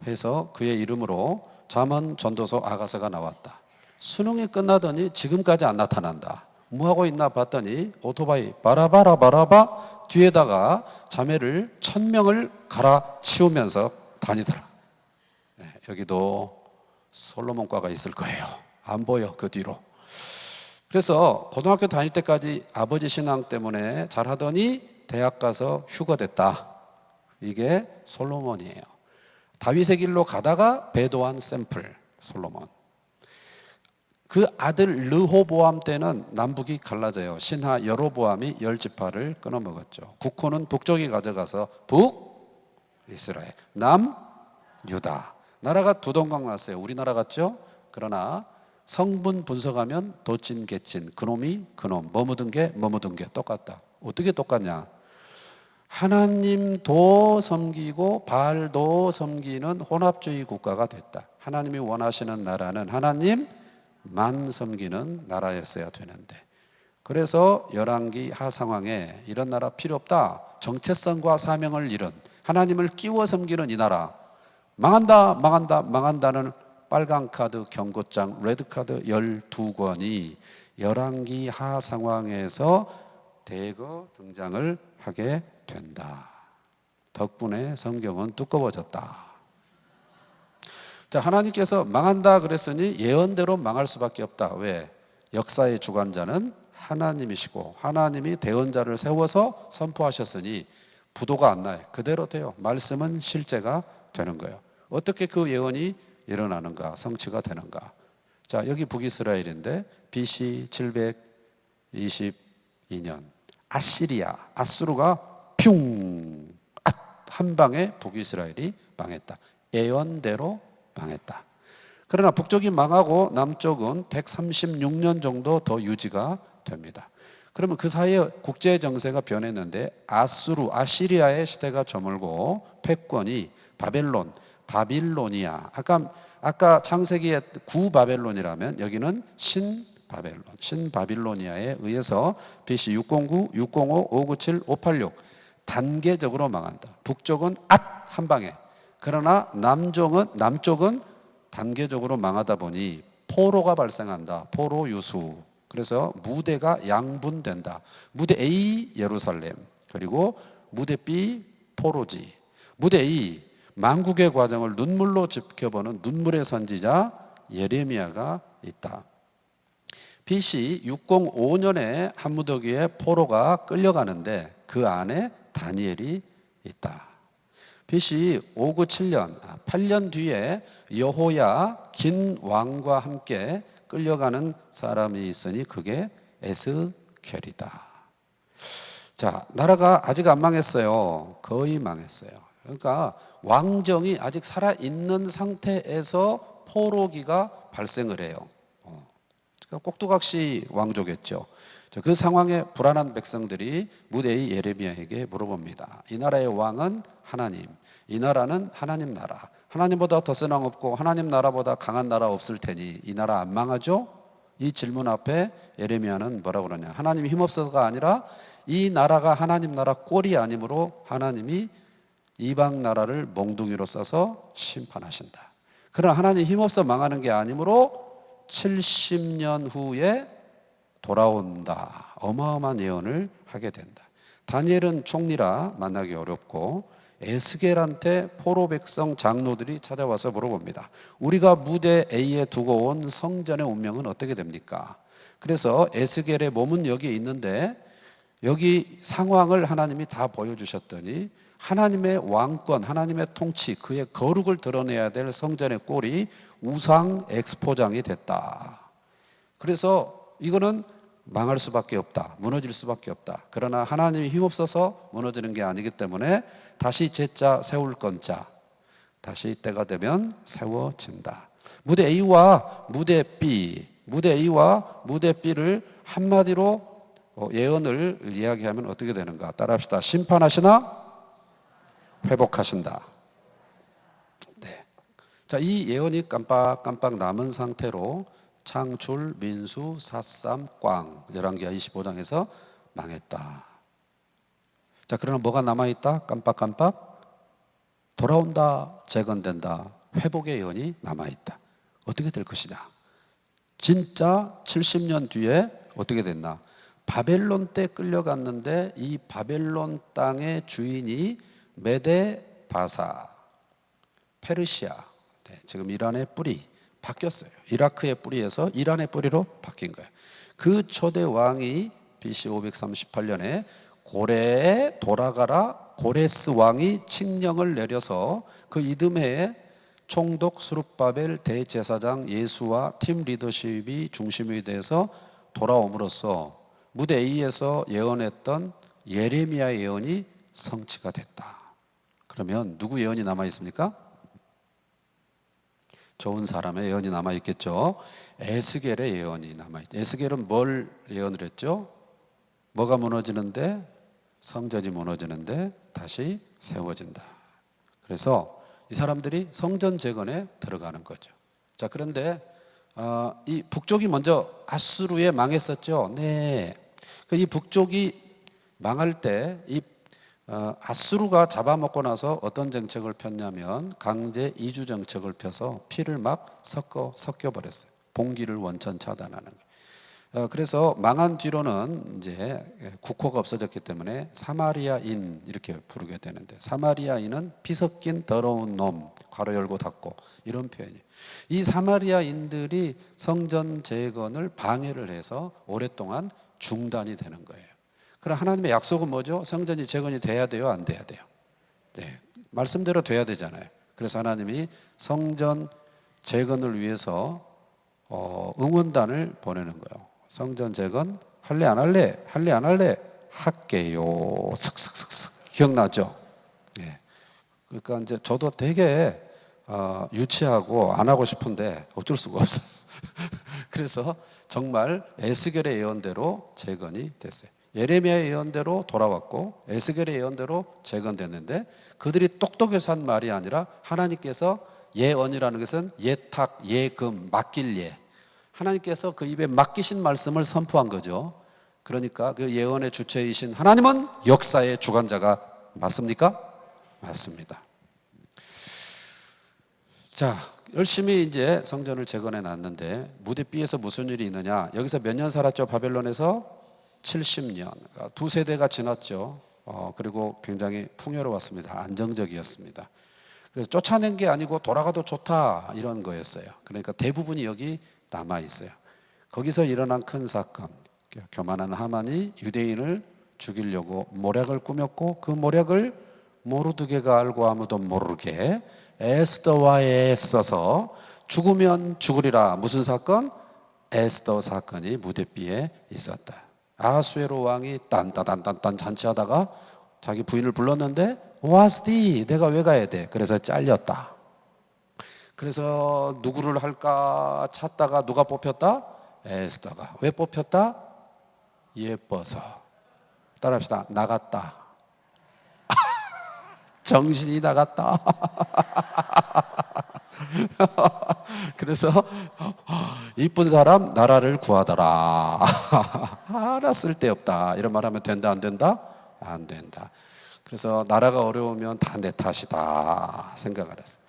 해서 그의 이름으로 잠언 전도서 아가서가 나왔다. 수능이 끝나더니 지금까지 안 나타난다. 뭐하고 있나 봤더니 오토바이 바라바라 뒤에다가 자매를 1000명을 갈아치우면서 다니더라. 네, 여기도 솔로몬과가 있을 거예요. 안 보여 그 뒤로. 그래서 고등학교 다닐 때까지 아버지 신앙 때문에 잘하더니 대학 가서 휴거됐다. 이게 솔로몬이에요. 다윗의 길로 가다가 배도한 샘플 솔로몬. 그 아들 르호보암 때는 남북이 갈라져요. 신하 여로보암이 10지파를 끊어먹었죠. 국호는 북쪽이 가져가서 북이스라엘, 남유다. 나라가 두 동강 났어요. 우리나라 같죠? 그러나 성분 분석하면 도친 개친 그놈이 그놈 뭐 묻은 게 똑같다. 어떻게 똑같냐? 하나님도 섬기고 바알도 섬기는 혼합주의 국가가 됐다. 하나님이 원하시는 나라는 하나님만 섬기는 나라였어야 되는데, 그래서 열왕기 하상황에 이런 나라 필요 없다. 정체성과 사명을 잃은 하나님을 끼워 섬기는 이 나라 망한다는 빨간 카드 경고장 레드카드 12권이 열왕기 하상황에서 대거 등장을 하게 된다. 덕분에 성경은 두꺼워졌다. 자, 하나님께서 망한다 그랬으니 예언대로 망할 수밖에 없다. 왜? 역사의 주관자는 하나님이시고 하나님이 대언자를 세워서 선포하셨으니 부도가 안 나요. 그대로 돼요. 말씀은 실제가 되는 거예요. 어떻게 그 예언이 일어나는가? 성취가 되는가? 자, 여기 북이스라엘인데 BC 722년 아수르가 한 방에 북이스라엘이 망했다. 예언대로 망했다. 그러나 북쪽이 망하고 남쪽은 136년 정도 더 유지가 됩니다. 그러면 그 사이에 국제 정세가 변했는데 아시리아의 시대가 저물고 패권이 바빌로니아. 아까 창세기의 구바벨론이라면 여기는 신바빌로니아에 의해서 BC 609, 605, 597, 586 단계적으로 망한다. 북쪽은 한 방에. 그러나 남쪽은 단계적으로 망하다 보니 포로가 발생한다. 포로 유수. 그래서 무대가 양분된다. 무대 A 예루살렘, 그리고 무대 B 포로지. 무대 A 만국의 과정을 눈물로 지켜보는 눈물의 선지자 예레미야가 있다. BC 605년에 한 무더기에 포로가 끌려가는데 그 안에 다니엘이 있다. BC 597년 8년 뒤에 여호야 긴 왕과 함께 끌려가는 사람이 있으니 그게 에스겔이다. 자, 나라가 아직 안 망했어요. 거의 망했어요. 그러니까 왕정이 아직 살아있는 상태에서 포로기가 발생을 해요. 그러니까 꼭두각시 왕조겠죠. 그 상황에 불안한 백성들이 무대의 예레미야에게 물어봅니다. 이 나라의 왕은 하나님, 이 나라는 하나님 나라, 하나님보다 더 선왕 없고 하나님 나라보다 강한 나라 없을 테니 이 나라 안 망하죠? 이 질문 앞에 예레미야는 뭐라고 그러냐? 하나님이 힘없어서가 아니라 이 나라가 하나님 나라 꼴이 아니므로 하나님이 이방 나라를 몽둥이로 써서 심판하신다. 그러나 하나님 힘없어 망하는 게 아니므로 70년 후에 돌아온다. 어마어마한 예언을 하게 된다. 다니엘은 총리라 만나기 어렵고 에스겔한테 포로 백성 장로들이 찾아와서 물어봅니다. 우리가 무대 A에 두고 온 성전의 운명은 어떻게 됩니까? 그래서 에스겔의 몸은 여기에 있는데 여기 상황을 하나님이 다 보여주셨더니 하나님의 왕권, 하나님의 통치, 그의 거룩을 드러내야 될 성전의 꼴이 우상 엑스포장이 됐다. 그래서 이거는 망할 수밖에 없다. 무너질 수밖에 없다. 그러나 하나님이 힘없어서 무너지는 게 아니기 때문에 다시 제자 세울 건자 다시 때가 되면 세워진다. 무대 A와 무대 B를 한마디로 예언을 이야기하면 어떻게 되는가? 따라합시다. 심판하시나 회복하신다. 네. 자, 이 예언이 깜빡깜빡 남은 상태로 창출, 민수, 삿삼, 꽝 열왕기하 25장에서 망했다. 자, 그러나 뭐가 남아있다? 깜빡깜빡 돌아온다, 재건된다, 회복의 예언이 남아있다. 어떻게 될 것이냐? 진짜 70년 뒤에 어떻게 됐나? 바벨론 때 끌려갔는데 이 바벨론 땅의 주인이 메데 바사, 페르시아, 지금 이란의 뿌리 바뀌었어요. 이라크의 뿌리에서 이란의 뿌리로 바뀐 거예요. 그 초대 왕이 BC 538년에 고레에 돌아가라 고레스 왕이 칙령을 내려서 그 이듬해에 총독 스룹바벨 대제사장 예수와 팀 리더십이 중심이 돼서 돌아옴으로써 무대 A에서 예언했던 예레미야 예언이 성취가 됐다. 그러면 누구 예언이 남아 있습니까? 좋은 사람의 예언이 남아 있겠죠. 에스겔의 예언이 남아 있죠. 에스겔은 뭘 예언을 했죠? 뭐가 무너지는데? 성전이 무너지는데 다시 세워진다. 그래서 이 사람들이 성전 재건에 들어가는 거죠. 자, 그런데 이 북쪽이 먼저 아수르에 망했었죠. 네. 이 북쪽이 망할 때 이 아수르가 잡아먹고 나서 어떤 정책을 폈냐면 강제 이주 정책을 펴서 피를 막 섞여버렸어요. 봉기를 원천 차단하는 거예요. 그래서 망한 뒤로는 이제 국호가 없어졌기 때문에 사마리아인 이렇게 부르게 되는데, 사마리아인은 피 섞인 더러운 놈, 괄호 열고 닫고 이런 표현이에요. 이 사마리아인들이 성전 재건을 방해를 해서 오랫동안 중단이 되는 거예요. 그럼 하나님의 약속은 뭐죠? 성전이 재건이 돼야 돼요, 안 돼야 돼요? 네, 말씀대로 돼야 되잖아요. 그래서 하나님이 성전 재건을 위해서 응원단을 보내는 거예요. 성전 재건 할래 안 할래? 할래 안 할래? 할게요. 슥슥슥슥. 기억나죠? 네. 그러니까 이제 저도 되게 유치하고 안 하고 싶은데 어쩔 수가 없어요. 그래서 정말 에스겔의 예언대로 재건이 됐어요. 예레미야의 예언대로 돌아왔고 에스겔의 예언대로 재건됐는데, 그들이 똑똑해서 한 말이 아니라 하나님께서 예언이라는 것은 예탁, 예금, 맡길 예, 하나님께서 그 입에 맡기신 말씀을 선포한 거죠. 그러니까 그 예언의 주체이신 하나님은 역사의 주관자가 맞습니까? 맞습니다. 자, 열심히 이제 성전을 재건해 놨는데 무대 B에서 무슨 일이 있느냐? 여기서 몇 년 살았죠? 바벨론에서 70년, 두 세대가 지났죠. 그리고 굉장히 풍요로웠습니다. 안정적이었습니다. 그래서 쫓아낸 게 아니고 돌아가도 좋다 이런 거였어요. 그러니까 대부분이 여기 남아 있어요. 거기서 일어난 큰 사건, 교만한 하만이 유대인을 죽이려고 모략을 꾸몄고 그 모략을 모르드게가 알고 아무도 모르게 에스더와 애써서 죽으면 죽으리라. 무슨 사건? 에스더 사건이 무대 B에 있었다. 아하수에로 왕이 딴따단딴딴 잔치하다가 자기 부인을 불렀는데 와스디, 내가 왜 가야 돼? 그래서 잘렸다. 그래서 누구를 할까 찾다가 누가 뽑혔다? 에스더가. 왜 뽑혔다? 예뻐서. 따라합시다. 나갔다. 정신이 나갔다. 그래서 이쁜 사람 나라를 구하더라. 알아, 쓸데없다. 이런 말 하면 된다 안 된다? 안 된다. 그래서 나라가 어려우면 다 내 탓이다 생각을 했어요.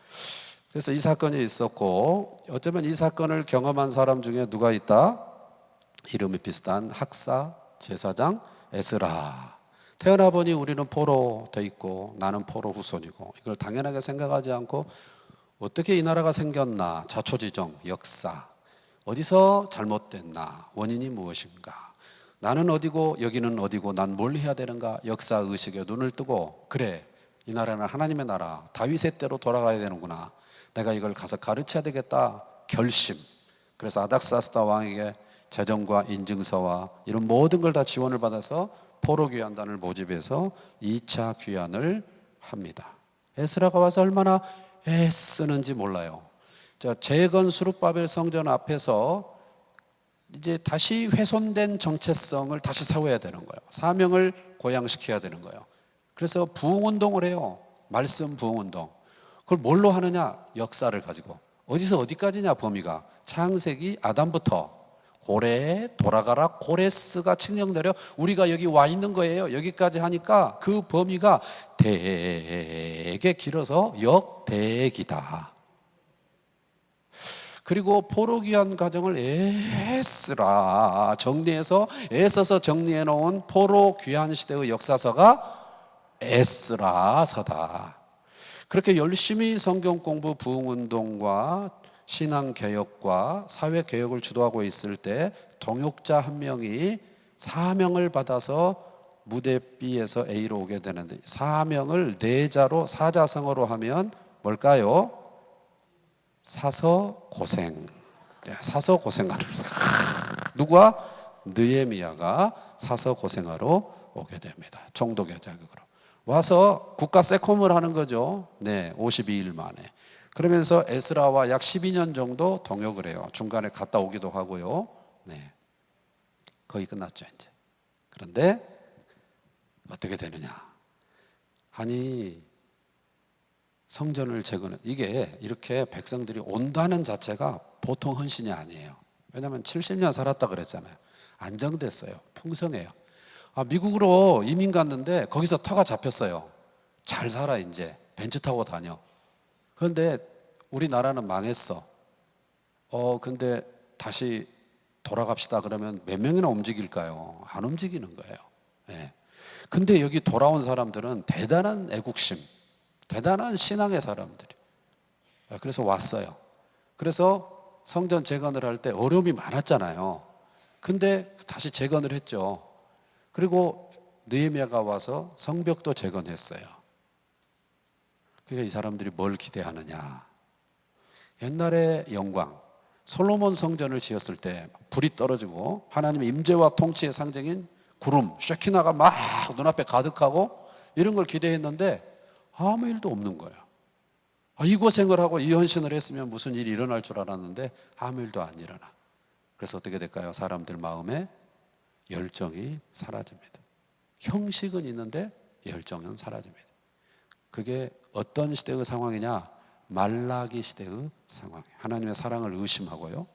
그래서 이 사건이 있었고, 어쩌면 이 사건을 경험한 사람 중에 누가 있다? 이름이 비슷한 학사, 제사장, 에스라. 태어나 보니 우리는 포로 돼 있고 나는 포로 후손이고, 이걸 당연하게 생각하지 않고 어떻게 이 나라가 생겼나, 자초지종, 역사, 어디서 잘못됐나, 원인이 무엇인가, 나는 어디고 여기는 어디고 난 뭘 해야 되는가, 역사의식에 눈을 뜨고 그래, 이 나라는 하나님의 나라, 다윗의 때로 돌아가야 되는구나, 내가 이걸 가서 가르쳐야 되겠다 결심. 그래서 아닥사스다 왕에게 재정과 인증서와 이런 모든 걸 다 지원을 받아서 포로 귀환단을 모집해서 2차 귀환을 합니다. 에스라가 와서 얼마나 애쓰는지 몰라요. 자, 재건 수룹바벨 성전 앞에서 이제 다시 훼손된 정체성을 다시 세워야 되는 거예요. 사명을 고양시켜야 되는 거예요. 그래서 부흥운동을 해요. 말씀 부흥운동. 그걸 뭘로 하느냐? 역사를 가지고. 어디서 어디까지냐 범위가. 창세기 아담부터 고레에 돌아가라 고레스가 칙령대로 우리가 여기 와 있는 거예요. 여기까지 하니까 그 범위가 되게 길어서 역대기다. 그리고 포로귀환 과정을 애쓰라 정리해서 애써서 정리해 놓은 포로귀환 시대의 역사서가 에스라서다. 그렇게 열심히 성경 공부 부흥운동과 신앙개혁과 사회개혁을 주도하고 있을 때 동역자 한 명이 사명을 받아서 무대 B에서 A로 오게 되는데, 사명을 네자로 사자성어로 하면 뭘까요? 사서고생. 사서고생하러 누가? 느헤미야가 사서고생하러 오게 됩니다. 총독의 자격으로 와서 국가 세콤을 하는 거죠. 네, 52일 만에. 그러면서 에스라와 약 12년 정도 동역을 해요. 중간에 갔다 오기도 하고요. 네, 거의 끝났죠 이제. 그런데 어떻게 되느냐? 아니 성전을 재건해, 이게 이렇게 백성들이 온다는 자체가 보통 헌신이 아니에요. 왜냐하면 70년 살았다 그랬잖아요. 안정됐어요. 풍성해요. 미국으로 이민 갔는데 거기서 터가 잡혔어요. 잘 살아 이제. 벤츠 타고 다녀. 그런데 우리나라는 망했어. 근데 다시 돌아갑시다 그러면 몇 명이나 움직일까요? 안 움직이는 거예요. 네. 근데 여기 돌아온 사람들은 대단한 애국심, 대단한 신앙의 사람들이. 그래서 왔어요. 그래서 성전 재건을 할 때 어려움이 많았잖아요. 근데 다시 재건을 했죠. 그리고 느헤미야가 와서 성벽도 재건했어요. 그러니까 이 사람들이 뭘 기대하느냐? 옛날의 영광, 솔로몬 성전을 지었을 때 불이 떨어지고 하나님의 임재와 통치의 상징인 구름, 쉐키나가 막 눈앞에 가득하고 이런 걸 기대했는데 아무 일도 없는 거예요. 이 고생을 하고 이 헌신을 했으면 무슨 일이 일어날 줄 알았는데 아무 일도 안 일어나. 그래서 어떻게 될까요? 사람들 마음에 열정이 사라집니다. 형식은 있는데 열정은 사라집니다. 그게 어떤 시대의 상황이냐? 말라기 시대의 상황이에요. 하나님의 사랑을 의심하고요.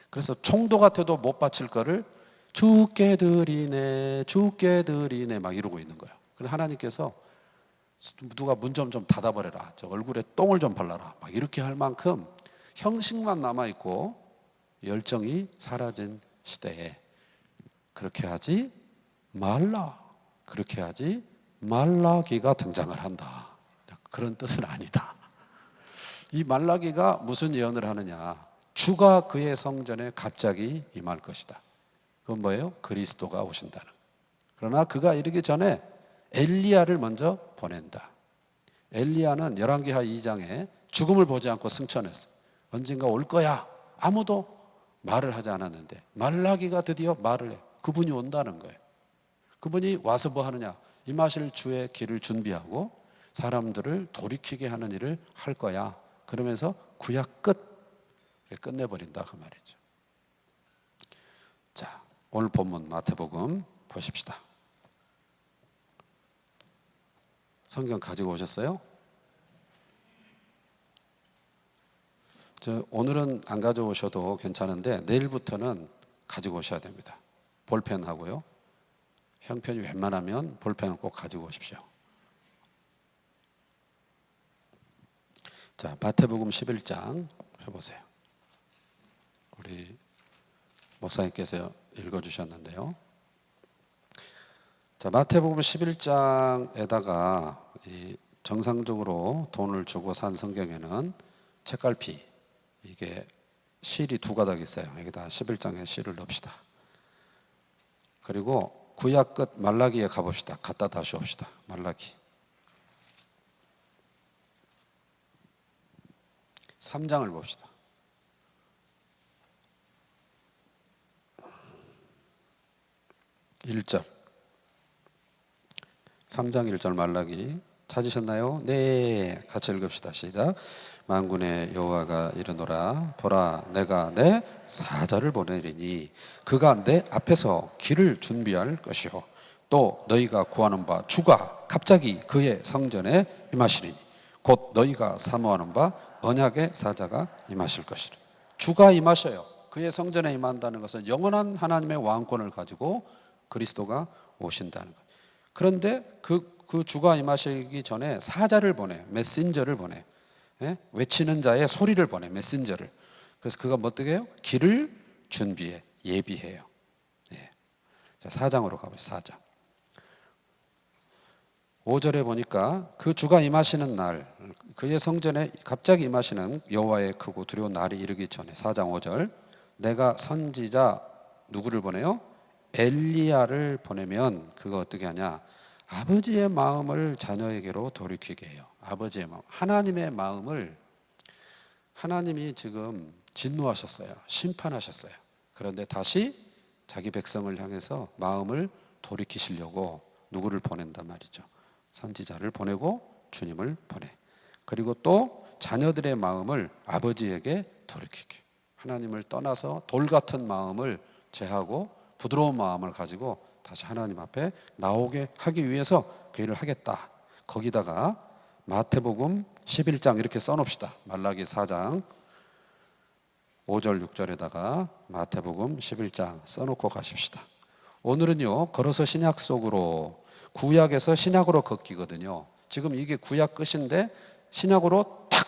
그래서 총도 같아도 못 바칠 거를 주께 드리네 막 이러고 있는 거예요. 그래서 하나님께서 누가 문 좀 닫아버려라, 저 얼굴에 똥을 좀 발라라, 막 이렇게 할 만큼 형식만 남아있고 열정이 사라진 시대에 그렇게 하지 말라, 그렇게 하지 말라기가 등장을 한다. 그런 뜻은 아니다. 이 말라기가 무슨 예언을 하느냐? 주가 그의 성전에 갑자기 임할 것이다. 그건 뭐예요? 그리스도가 오신다는. 그러나 그가 이르기 전에 엘리야를 먼저 보낸다. 엘리야는 열왕기하 2장에 죽음을 보지 않고 승천했어. 언젠가 올 거야. 아무도 말을 하지 않았는데 말라기가 드디어 말을 해. 그분이 온다는 거예요. 그분이 와서 뭐 하느냐? 임하실 주의 길을 준비하고 사람들을 돌이키게 하는 일을 할 거야. 그러면서 구약 끝 끝내버린다 그 말이죠. 자, 오늘 본문 마태복음 보십시다. 성경 가지고 오셨어요? 오늘은 안 가져오셔도 괜찮은데 내일부터는 가지고 오셔야 됩니다. 볼펜하고요. 형편이 웬만하면 볼펜은 꼭 가지고 오십시오. 자, 마태복음 11장 해보세요. 우리 목사님께서 읽어주셨는데요. 자, 마태복음 11장에다가 정상적으로 돈을 주고 산 성경에는 책갈피, 이게 실이 두 가닥 있어요. 여기다 11장에 실을 넣읍시다. 그리고 구약 끝 말라기에 가봅시다. 갖다 다시 옵시다. 말라기 3장을 봅시다. 1절 3장 1절 말라기 찾으셨나요? 네, 같이 읽읍시다. 시작. 만군의 여호와가 이르노라. 보라, 내가 내 사자를 보내리니 그가 내 앞에서 길을 준비할 것이요 또 너희가 구하는 바 주가 갑자기 그의 성전에 임하시리니 곧 너희가 사모하는 바 언약의 사자가 임하실 것이라. 주가 임하셔요. 그의 성전에 임한다는 것은 영원한 하나님의 왕권을 가지고 그리스도가 오신다는 거예요. 그런데 그 주가 임하시기 전에 사자를 보내, 메신저를 보내. 예? 외치는 자의 소리를 보내, 메신저를. 그래서 그가 뭐 어떻게 해요? 길을 준비해, 예비해요. 예. 자, 4장으로 가보시죠. 4장. 5절에 보니까 그 주가 임하시는 날, 그의 성전에 갑자기 임하시는 여호와의 크고 두려운 날이 이르기 전에 4장 5절 내가 선지자 누구를 보내요? 엘리야를 보내면 그가 어떻게 하냐? 아버지의 마음을 자녀에게로 돌이키게 해요. 아버지의 마음, 하나님의 마음을 하나님이 지금 진노하셨어요. 심판하셨어요. 그런데 다시 자기 백성을 향해서 마음을 돌이키시려고 누구를 보낸단 말이죠. 선지자를 보내고 주님을 보내. 그리고 또 자녀들의 마음을 아버지에게 돌이키게. 하나님을 떠나서 돌 같은 마음을 제하고 부드러운 마음을 가지고 다시 하나님 앞에 나오게 하기 위해서 그 일을 하겠다. 거기다가 마태복음 11장 이렇게 써놓읍시다. 말라기 4장 5절 6절에다가 마태복음 11장 써놓고 가십시다. 오늘은요 걸어서 신약 속으로 구약에서 신약으로 걷기거든요. 지금 이게 구약 끝인데 신약으로 탁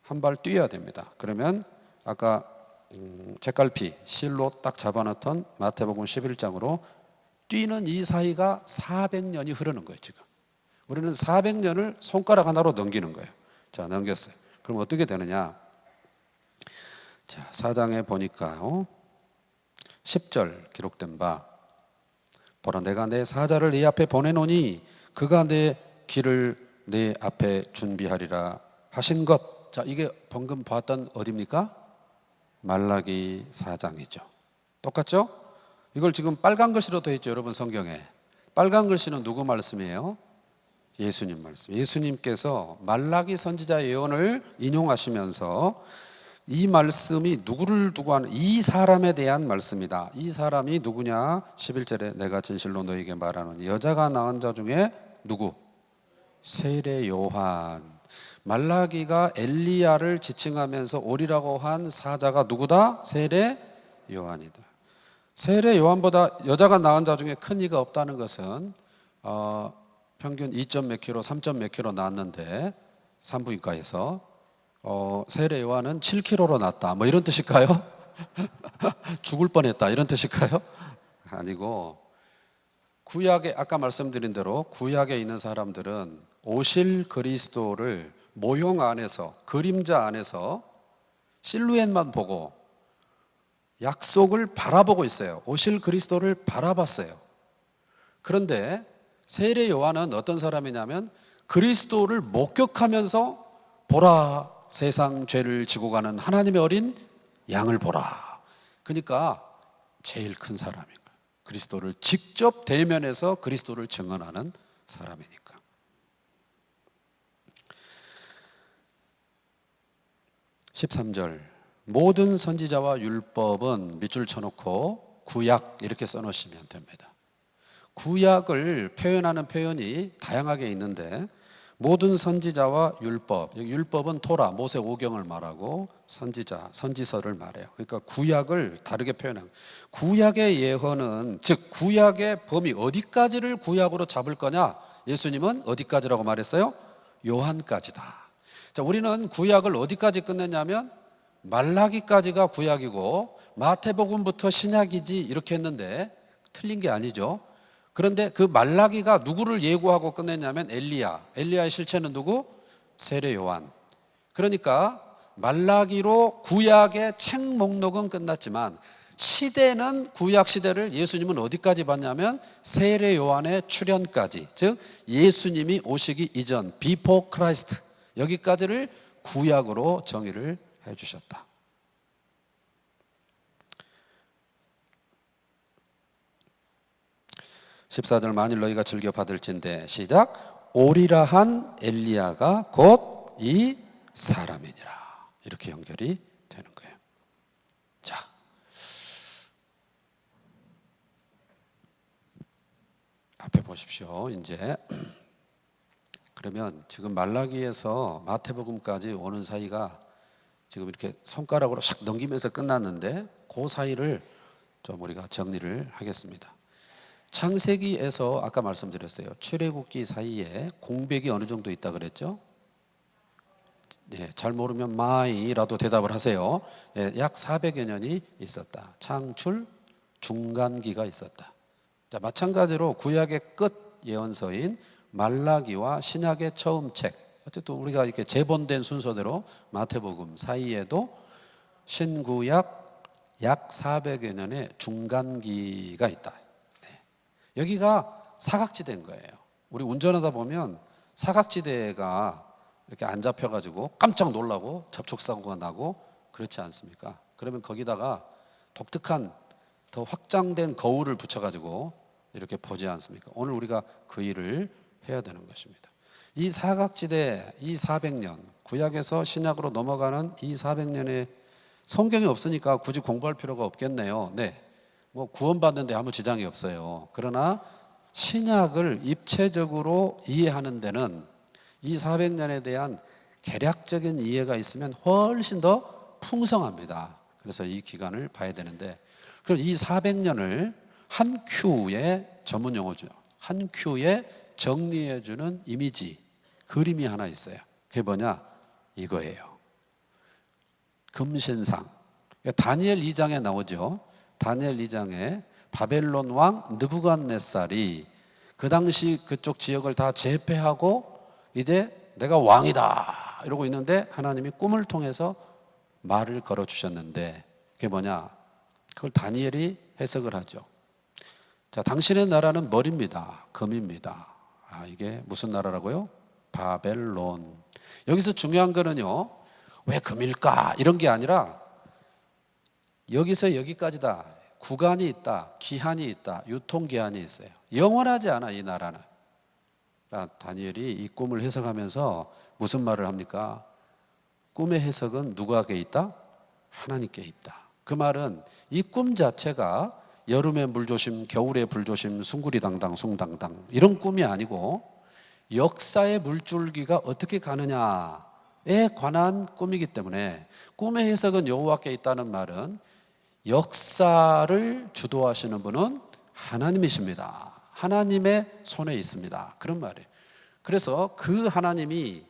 한 발 뛰어야 됩니다. 그러면 아까 책갈피 실로 딱 잡아놨던 마태복음 11장으로 뛰는 이 사이가 400년이 흐르는 거예요. 지금 우리는 400년을 손가락 하나로 넘기는 거예요. 자, 넘겼어요. 그럼 어떻게 되느냐? 자, 4장에 보니까 10절 기록된 바 보라 내가 내 사자를 네 앞에 보내노니 그가 내 길을 네 앞에 준비하리라 하신 것. 자, 이게 방금 봤던 어디입니까? 말라기 4장이죠. 똑같죠? 이걸 지금 빨간 글씨로 되어 있죠. 여러분 성경에. 빨간 글씨는 누구 말씀이에요? 예수님 말씀. 예수님께서 말라기 선지자 예언을 인용하시면서 이 말씀이 누구를 두고 하는 이 사람에 대한 말씀이다. 이 사람이 누구냐? 11절에 내가 진실로 너에게 말하노니 여자가 낳은 자 중에 누구? 세례 요한. 말라기가 엘리야를 지칭하면서 오리라고 한 사자가 누구다? 세례 요한이다. 세례 요한보다 여자가 낳은 자 중에 큰 이가 없다는 것은 평균 2점 몇 킬로, 3점 몇 킬로 낳았는데 산부인과에서 세례 요한은 7kg로 낳았다. 뭐 이런 뜻일까요? 죽을 뻔했다. 이런 뜻일까요? 아니고 구약에 아까 말씀드린 대로 구약에 있는 사람들은 오실 그리스도를 모형 안에서 그림자 안에서 실루엣만 보고 약속을 바라보고 있어요. 오실 그리스도를 바라봤어요. 그런데 세례 요한은 어떤 사람이냐면 그리스도를 목격하면서 보라 세상 죄를 지고 가는 하나님의 어린 양을 보라. 그러니까 제일 큰 사람인 거예요. 그리스도를 직접 대면해서 그리스도를 증언하는 사람이니까. 13절 모든 선지자와 율법은 밑줄 쳐놓고 구약 이렇게 써놓으시면 됩니다. 구약을 표현하는 표현이 다양하게 있는데 모든 선지자와 율법, 율법은 토라, 모세 오경을 말하고 선지자, 선지서를 말해요. 그러니까 구약을 다르게 표현합니다. 구약의 예언은 즉 구약의 범위 어디까지를 구약으로 잡을 거냐? 예수님은 어디까지라고 말했어요? 요한까지다. 자, 우리는 구약을 어디까지 끝냈냐면 말라기까지가 구약이고 마태복음부터 신약이지 이렇게 했는데 틀린 게 아니죠. 그런데 그 말라기가 누구를 예고하고 끝냈냐면 엘리야의 실체는 누구? 세례 요한. 그러니까 말라기로 구약의 책 목록은 끝났지만 시대는 구약 시대를 예수님은 어디까지 봤냐면 세례 요한의 출현까지, 즉 예수님이 오시기 이전 비포 크라이스트 여기까지를 구약으로 정의를 해 주셨다. (14절) 만일 너희가 즐겨 받을진대 시작 오리라 한 엘리야가 곧 이 사람이니라. 이렇게 연결이 되는 거예요. 자, 앞에 보십시오. 이제 그러면 지금 말라기에서 마태복음까지 오는 사이가 지금 이렇게 손가락으로 샥 넘기면서 끝났는데 그 사이를 좀 우리가 정리를 하겠습니다. 창세기에서 아까 말씀드렸어요. 출애굽기 사이에 공백이 어느 정도 있다 그랬죠? 네, 잘 모르면 마이라도 대답을 하세요. 네, 약 400여 년이 있었다. 창출 중간기가 있었다. 자, 마찬가지로 구약의 끝 예언서인 말라기와 신약의 처음 책, 어쨌든 우리가 이렇게 재본된 순서대로 마태복음 사이에도 신구약 약 400여 년의 중간기가 있다. 네. 여기가 사각지대인 거예요. 우리 운전하다 보면 사각지대가 이렇게 안 잡혀가지고 깜짝 놀라고 접촉사고가 나고 그렇지 않습니까? 그러면 거기다가 독특한 더 확장된 거울을 붙여가지고 이렇게 보지 않습니까? 오늘 우리가 그 일을 해야 되는 것입니다. 이 사각지대, 이 400년, 구약에서 신약으로 넘어가는 이 400년의 성경이 없으니까 굳이 공부할 필요가 없겠네요. 네, 뭐 구원받는 데 아무 지장이 없어요. 그러나 신약을 입체적으로 이해하는 데는 이 400년에 대한 개략적인 이해가 있으면 훨씬 더 풍성합니다. 그래서 이 기간을 봐야 되는데, 그럼 이 400년을 한 큐의 전문 용어죠. 한 큐에 정리해주는 이미지, 그림이 하나 있어요. 그게 뭐냐? 이거예요. 금신상. 다니엘 2장에 나오죠. 다니엘 2장에 바벨론 왕 느부갓네살이 그 당시 그쪽 지역을 다 제패하고 이제 내가 왕이다 이러고 있는데 하나님이 꿈을 통해서 말을 걸어주셨는데 그게 뭐냐? 그걸 다니엘이 해석을 하죠. 자, 당신의 나라는 머리입니다. 금입니다. 아, 이게 무슨 나라라고요? 바벨론. 여기서 중요한 거는요, 왜 금일까? 이런 게 아니라 여기서 여기까지다. 구간이 있다. 기한이 있다. 유통기한이 있어요. 영원하지 않아, 이 나라는. 다니엘이 이 꿈을 해석하면서 무슨 말을 합니까? 꿈의 해석은 누구에게 있다? 하나님께 있다. 그 말은 이 꿈 자체가 여름에 물조심, 겨울에 불조심, 숭구리당당, 숭당당 이런 꿈이 아니고 역사의 물줄기가 어떻게 가느냐에 관한 꿈이기 때문에 꿈의 해석은 여호와께 있다는 말은 역사를 주도하시는 분은 하나님이십니다. 하나님의 손에 있습니다. 그런 말이에요. 그래서 그 하나님이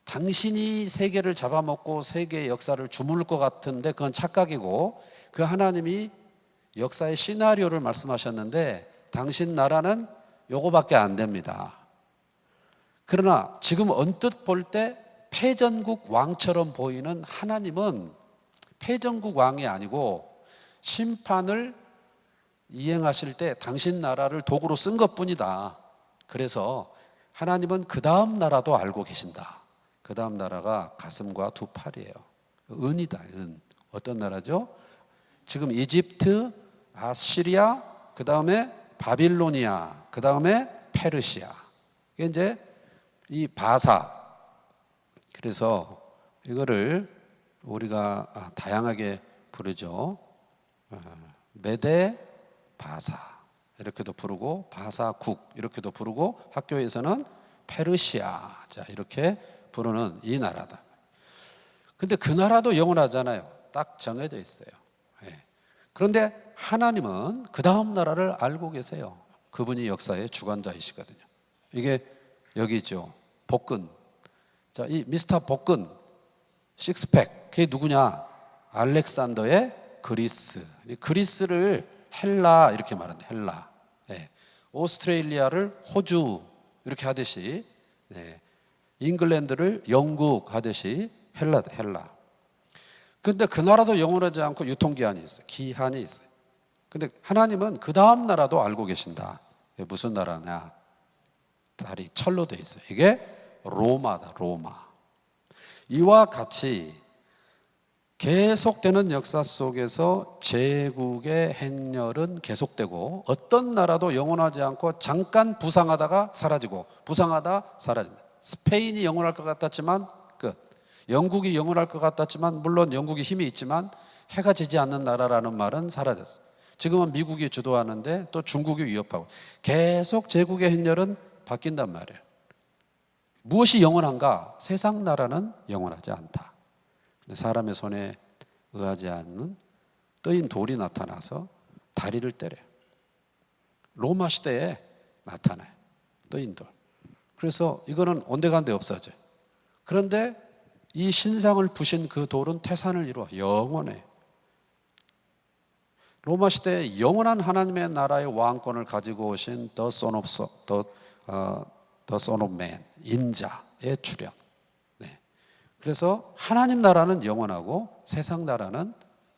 당신이 세계를 잡아먹고 세계의 역사를 주무를 것 같은데 그건 착각이고, 그 하나님이 역사의 시나리오를 말씀하셨는데 당신 나라는 요거밖에 안 됩니다. 그러나 지금 언뜻 볼 때 패전국 왕처럼 보이는 하나님은 패전국 왕이 아니고 심판을 이행하실 때 당신 나라를 도구로 쓴 것뿐이다. 그래서 하나님은 그 다음 나라도 알고 계신다. 그 다음 나라가 가슴과 두 팔이에요. 은이다, 은. 어떤 나라죠? 지금 이집트, 아시리아, 그 다음에 바빌로니아, 그 다음에 페르시아. 이게 이제 이 바사. 그래서 이거를 우리가 다양하게 부르죠. 메데 바사 이렇게도 부르고 바사국 이렇게도 부르고 학교에서는 페르시아 자 이렇게 부르는 이 나라다. 근데 그 나라도 영원하잖아요. 딱 정해져 있어요. 예. 그런데 하나님은 그 다음 나라를 알고 계세요. 그분이 역사의 주관자이시거든요. 이게 여기죠. 복근. 자, 이 미스터 복근 식스팩 그게 누구냐? 알렉산더의 그리스. 그리스를 헬라 이렇게 말한다. 헬라. 네. 오스트레일리아를 호주 이렇게 하듯이, 네. 잉글랜드를 영국 하듯이 헬라다. 헬라. 근데 그 나라도 영원하지 않고 유통기한이 있어요. 기한이 있어요. 근데 하나님은 그 다음 나라도 알고 계신다. 무슨 나라냐? 다리 철로 돼 있어요. 이게 로마다. 로마. 이와 같이 계속되는 역사 속에서 제국의 행렬은 계속되고 어떤 나라도 영원하지 않고 잠깐 부상하다가 사라지고 부상하다 사라진다. 스페인이 영원할 것 같았지만 끝. 영국이 영원할 것 같았지만 물론 영국이 힘이 있지만 해가 지지 않는 나라라는 말은 사라졌어요. 지금은 미국이 주도하는데 또 중국이 위협하고 계속 제국의 행렬은 바뀐단 말이에요. 무엇이 영원한가? 세상 나라는 영원하지 않다. 사람의 손에 의하지 않는 떠인 돌이 나타나서 다리를 때려요. 로마 시대에 나타나요. 떠인 돌. 그래서 이거는 온데간데 없어져요. 그런데 이 신상을 부신 그 돌은 태산을 이루어 영원해요. 로마 시대에 영원한 하나님의 나라의 왕권을 가지고 오신 The Son of Man, 인자의 출현. 그래서 하나님 나라는 영원하고 세상 나라는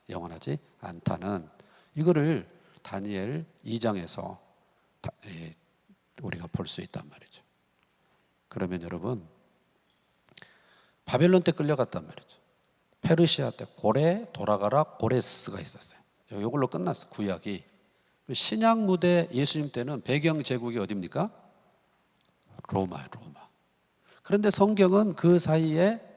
영원하지 않다는 이거를 다니엘 2장에서 우리가 볼 수 있단 말이죠. 그러면 여러분 바벨론 때 끌려갔단 말이죠. 페르시아 때 고레 돌아가라 고레스가 있었어요. 이걸로 끝났어. 구약이. 신약 무대 예수님 때는 배경 제국이 어디입니까? 로마예요. 로마. 그런데 성경은 그 사이에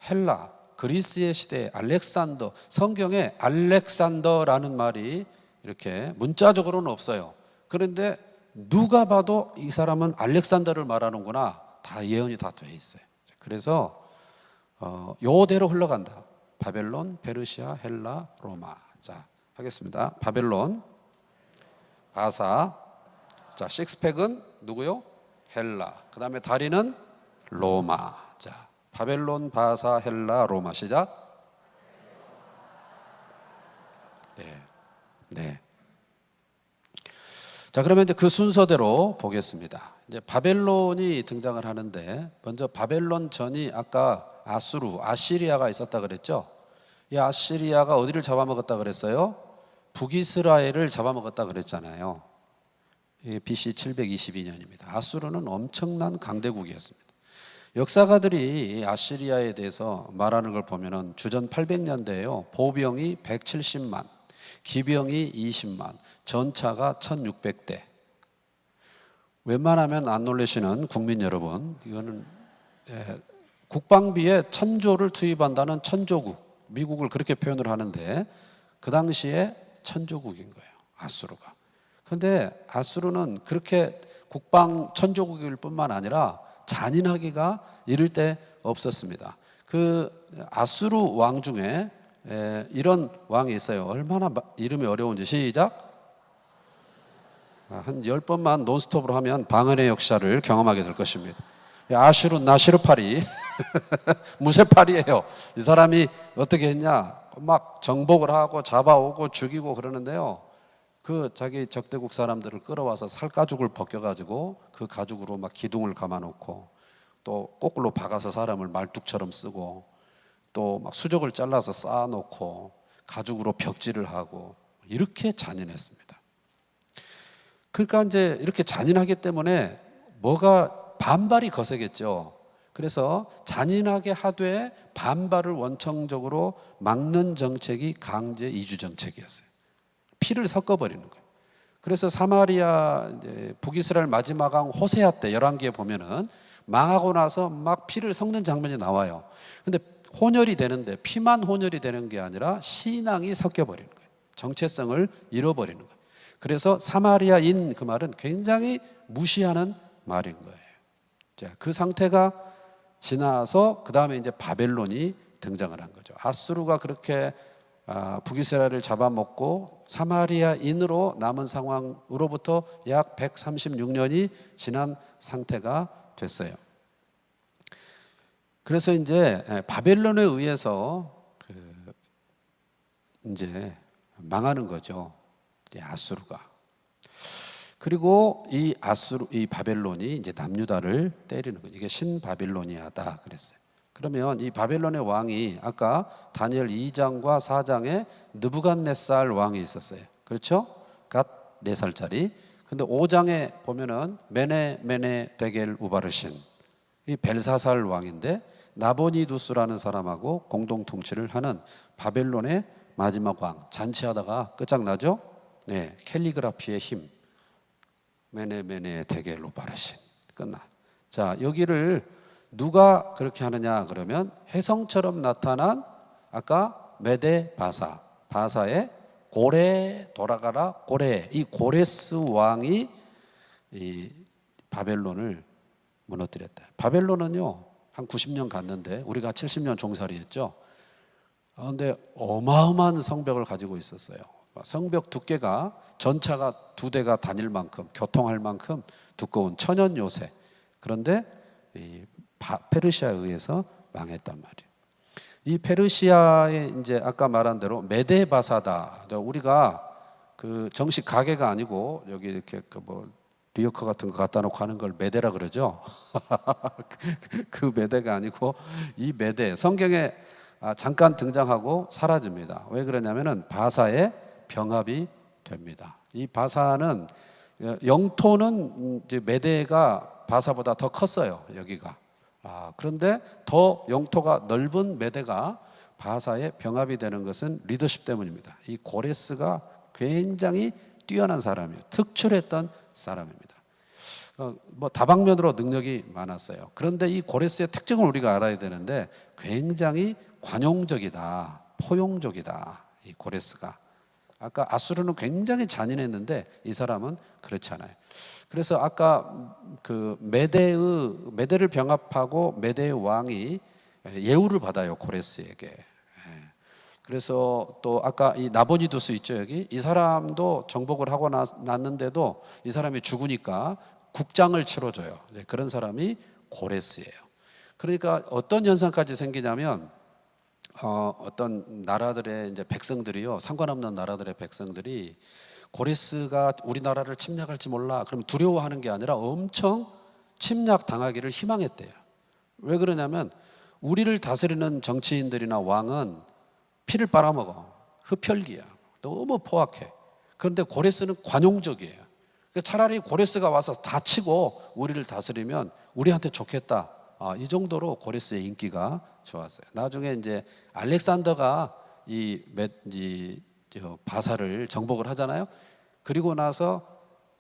헬라, 그리스의 시대에 알렉산더, 성경에 알렉산더라는 말이 이렇게 문자적으로는 없어요. 그런데 누가 봐도 이 사람은 알렉산더를 말하는구나. 다 예언이 다 돼 있어요. 그래서 요대로 흘러간다. 바벨론, 페르시아, 헬라, 로마. 자, 하겠습니다. 바벨론, 바사. 자, 식스팩은 누구요? 헬라. 그 다음에 다리는 로마. 자, 바벨론, 바사, 헬라, 로마. 시작. 네. 자, 그러면 이제 그 순서대로 보겠습니다. 이제 바벨론이 등장을 하는데 먼저 바벨론 전이 아까 아수르, 아시리아가 있었다 그랬죠. 이 아시리아가 어디를 잡아먹었다 그랬어요? 북이스라엘을 잡아먹었다 그랬잖아요. 이게 BC 722년입니다. 아수르는 엄청난 강대국이었습니다. 역사가들이 아시리아에 대해서 말하는 걸 보면은 주전 800년대에요. 보병이 170만, 기병이 20만, 전차가 1600대. 웬만하면 안 놀라시는 국민 여러분, 이거는 국방비에 1000조를 투입한다는 천조국, 미국을 그렇게 표현을 하는데 그 당시에 천조국인 거예요. 아수르가. 그런데 아수르는 그렇게 국방 천조국일 뿐만 아니라 잔인하기가 이를 데 없었습니다. 그 아수르 왕 중에 이런 왕이 있어요. 얼마나 이름이 어려운지. 시작. 한 10번만 논스톱으로 하면 방언의 역사를 경험하게 될 것입니다. 아슈르 나시르파리 무쇠팔이에요. 이 사람이 어떻게 했냐, 막 정복을 하고 잡아오고 죽이고 그러는데요, 그 자기 적대국 사람들을 끌어와서 살가죽을 벗겨가지고 그 가죽으로 막 기둥을 감아놓고 또 거꾸로 박아서 사람을 말뚝처럼 쓰고 또 막 수족을 잘라서 쌓아놓고 가죽으로 벽지를 하고 이렇게 잔인했습니다. 그러니까 이제 이렇게 잔인하기 때문에 뭐가 반발이 거세겠죠. 그래서 잔인하게 하되 반발을 원천적으로 막는 정책이 강제 이주 정책이었어요. 피를 섞어버리는 거예요. 그래서 사마리아 북이스라엘 마지막 왕 호세아 때 열왕기에 보면은 망하고 나서 막 피를 섞는 장면이 나와요. 근데 혼혈이 되는데 피만 혼혈이 되는 게 아니라 신앙이 섞여버리는 거예요. 정체성을 잃어버리는 거예요. 그래서 사마리아인 그 말은 굉장히 무시하는 말인 거예요. 자, 그 상태가 지나서 그 다음에 이제 바벨론이 등장을 한 거죠. 아수르가 그렇게 북이스라엘을 잡아먹고 사마리아인으로 남은 상황으로부터 약 136년이 지난 상태가 됐어요. 그래서 이제 바벨론에 의해서 이제 망하는 거죠. 아수르가. 그리고 이 바벨론이 이제 남유다를 때리는 거죠. 이게 신바빌로니아다 그랬어요. 그러면 이 바벨론의 왕이 아까 다니엘 2장과 4장에 느부갓네살 왕이 있었어요. 그렇죠? 갓 4살짜리. 근데 5장에 보면은 메네 데겔 우바르신, 이 벨사살 왕인데 나보니두스라는 사람하고 공동 통치를 하는 바벨론의 마지막 왕, 잔치하다가 끝장나죠? 네, 캘리그라피의 힘, 메네메네 데겔로 바르신, 끝나. 자, 여기를 누가 그렇게 하느냐 그러면 혜성처럼 나타난 아까 메데 바사, 바사의 고레, 돌아가라 고레, 이 고레스 왕이 이 바벨론을 무너뜨렸다. 바벨론은요 한 90년 갔는데 우리가 70년 종살이했죠. 그런데 어마어마한 성벽을 가지고 있었어요. 성벽 두께가 전차가 2대가 다닐 만큼, 교통할 만큼 두꺼운 천연 요새. 그런데 이 페르시아에 의해서 망했단 말이에요. 이 페르시아의 이제 아까 말한 대로 메데바사다. 우리가 그 정식 가게가 아니고 여기 이렇게 그 리어커 같은 거 갖다 놓고 하는 걸 메데라 그러죠. 그 메데가 아니고 이 메데, 성경에 잠깐 등장하고 사라집니다. 왜 그러냐면은 바사의 병합이 됩니다. 이 바사는 영토는 이제 메데가 바사보다 더 컸어요. 여기가. 그런데 더 영토가 넓은 메데가 바사의 병합이 되는 것은 리더십 때문입니다. 이 고레스가 굉장히 뛰어난 사람이에요. 특출했던 사람입니다. 다방면으로 능력이 많았어요. 그런데 이 고레스의 특징을 우리가 알아야 되는데 굉장히 관용적이다, 포용적이다. 이 고레스가. 아까 아수르는 굉장히 잔인했는데 이 사람은 그렇지 않아요. 그래서 아까 그 메데를 병합하고 메데의 왕이 예우를 받아요, 고레스에게. 그래서 또 아까 이 나보니두스 있죠, 여기. 이 사람도 정복을 하고 났는데도 이 사람이 죽으니까 국장을 치러줘요. 그런 사람이 고레스예요. 그러니까 어떤 현상까지 생기냐면 어떤 나라들의 이제 백성들이요, 상관없는 나라들의 백성들이 고레스가 우리나라를 침략할지 몰라, 그럼 두려워하는 게 아니라 엄청 침략 당하기를 희망했대요. 왜 그러냐면 우리를 다스리는 정치인들이나 왕은 피를 빨아먹어, 흡혈귀야, 너무 포악해. 그런데 고레스는 관용적이에요. 그러니까 차라리 고레스가 와서 다 치고 우리를 다스리면 우리한테 좋겠다. 이 정도로 고레스의 인기가 좋았어요. 나중에 이제 알렉산더가 바사를 정복을 하잖아요. 그리고 나서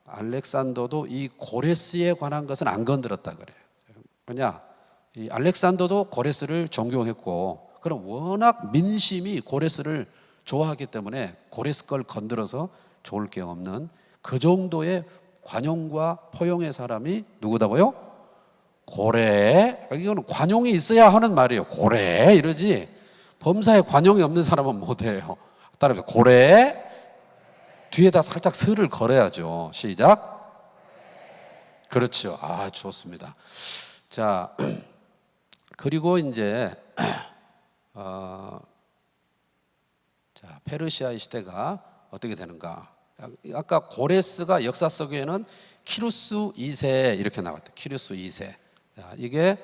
알렉산더도 이 고레스에 관한 것은 안 건드렸다 그래요. 왜냐? 이 알렉산더도 고레스를 존경했고, 그럼 워낙 민심이 고레스를 좋아하기 때문에 고레스 걸 건드려서 좋을 게 없는 그 정도의 관용과 포용의 사람이 누구다고요? 고레. 이거는 관용이 있어야 하는 말이에요. 고레 이러지 범사에 관용이 없는 사람은 못해요. 따라해서 고레. 뒤에다 살짝 스를 걸어야죠. 시작. 그렇죠. 좋습니다. 자, 그리고 이제 자, 페르시아의 시대가 어떻게 되는가? 아까 고레스가 역사 속에는 키루스 2세 이렇게 나왔대요. 키루스 2세. 자, 이게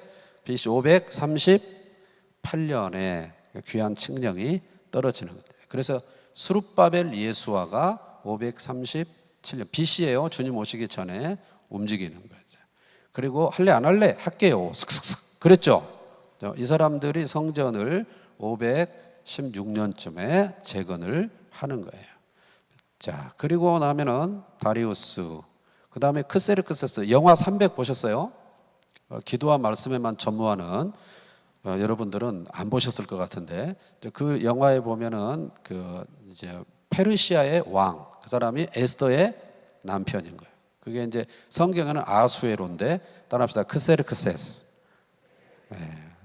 BC 538년에 귀한 칙령이 떨어지는 거예요. 그래서 스룹바벨 예수아가 537년 BC예요. 주님 오시기 전에 움직이는 거죠. 그리고 할래 안 할래? 할게요. 슥슥슥 그랬죠. 이 사람들이 성전을 516년쯤에 재건을 하는 거예요. 자, 그리고 나면은 다리우스, 그 다음에 크세르크세스. 영화 300 보셨어요? 기도와 말씀에만 전무하는 여러분들은 안 보셨을 것 같은데, 그 영화에 보면은 그 이제 페르시아의 왕, 그 사람이 에스더의 남편인 거예요. 그게 이제 성경에는 아수에로인데 따라합시다. 크세르크세스.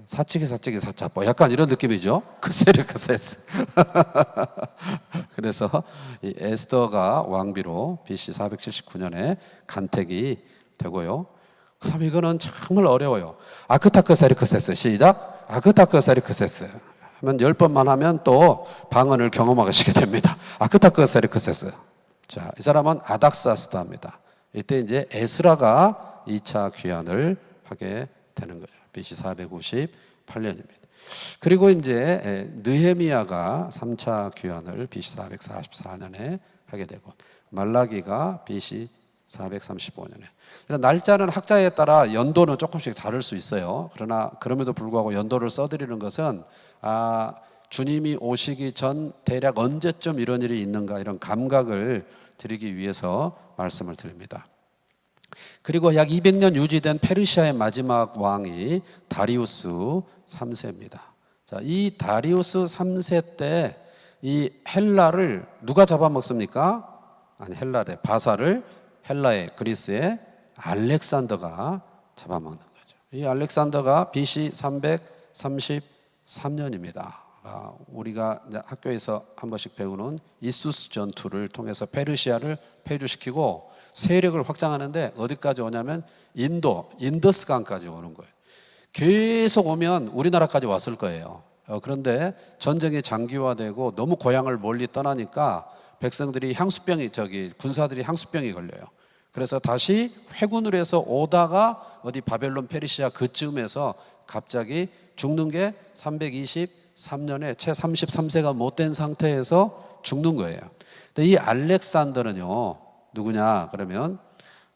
사치기 사짜보 약간 이런 느낌이죠. 크세르크세스. 그래서 이 에스더가 왕비로 BC 479년에 간택이 되고요. 그 다음에 이거는 정말 어려워요. 아크타크세르크세스. 시작. 아크타크세르크세스 하면 10번만 하면 또 방언을 경험하시게 됩니다. 아크타크세르크세스. 자, 이 사람은 아닥사스다입니다. 이때 이제 에스라가 2차 귀환을 하게 되는 거죠. BC 458년입니다. 그리고 이제 느헤미야가 3차 귀환을 BC 444년에 하게 되고, 말라기가 BC 435년에. 날짜는 학자에 따라 연도는 조금씩 다를 수 있어요. 그러나 그럼에도 불구하고 연도를 써드리는 것은 주님이 오시기 전 대략 언제쯤 이런 일이 있는가 이런 감각을 드리기 위해서 말씀을 드립니다. 그리고 약 200년 유지된 페르시아의 마지막 왕이 다리우스 3세입니다. 자, 이 다리우스 3세 때 이 헬라를 누가 잡아먹습니까? 아니, 헬라래. 바사를 헬라의 그리스의 알렉산더가 잡아먹는 거죠. 이 알렉산더가 BC 333년입니다. 우리가 학교에서 한 번씩 배우는 이수스 전투를 통해서 페르시아를 폐주시키고 세력을 확장하는데 어디까지 오냐면 인더스강까지 오는 거예요. 계속 오면 우리나라까지 왔을 거예요. 그런데 전쟁이 장기화되고 너무 고향을 멀리 떠나니까 백성들이 군사들이 향수병이 걸려요. 그래서 다시 회군을 해서 오다가 어디 바벨론 페르시아 그쯤에서 갑자기 죽는 게 323년에 채 33세가 못된 상태에서 죽는 거예요. 근데 이 알렉산더는요, 누구냐 그러면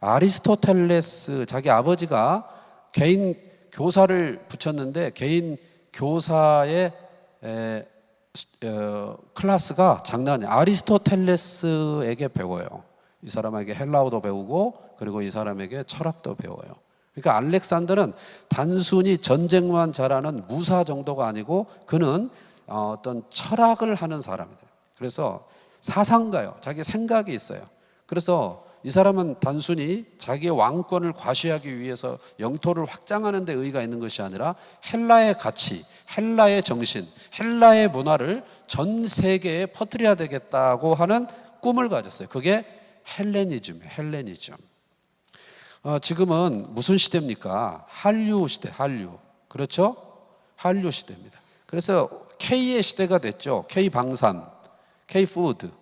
아리스토텔레스, 자기 아버지가 개인 교사를 붙였는데 개인 교사의 클래스가 장난이 아니에요. 아리스토텔레스에게 배워요. 이 사람에게 헬라어도 배우고 그리고 이 사람에게 철학도 배워요. 그러니까 알렉산더는 단순히 전쟁만 잘하는 무사 정도가 아니고 그는 어떤 철학을 하는 사람이다. 그래서 사상가요. 자기 생각이 있어요. 그래서 이 사람은 단순히 자기의 왕권을 과시하기 위해서 영토를 확장하는 데 의의가 있는 것이 아니라 헬라의 가치, 헬라의 정신, 헬라의 문화를 전 세계에 퍼뜨려야 되겠다고 하는 꿈을 가졌어요. 그게 헬레니즘이에요. 헬레니즘. 지금은 무슨 시대입니까? 한류 시대, 한류. 그렇죠? 한류 시대입니다. 그래서 K의 시대가 됐죠. K방산, K푸드.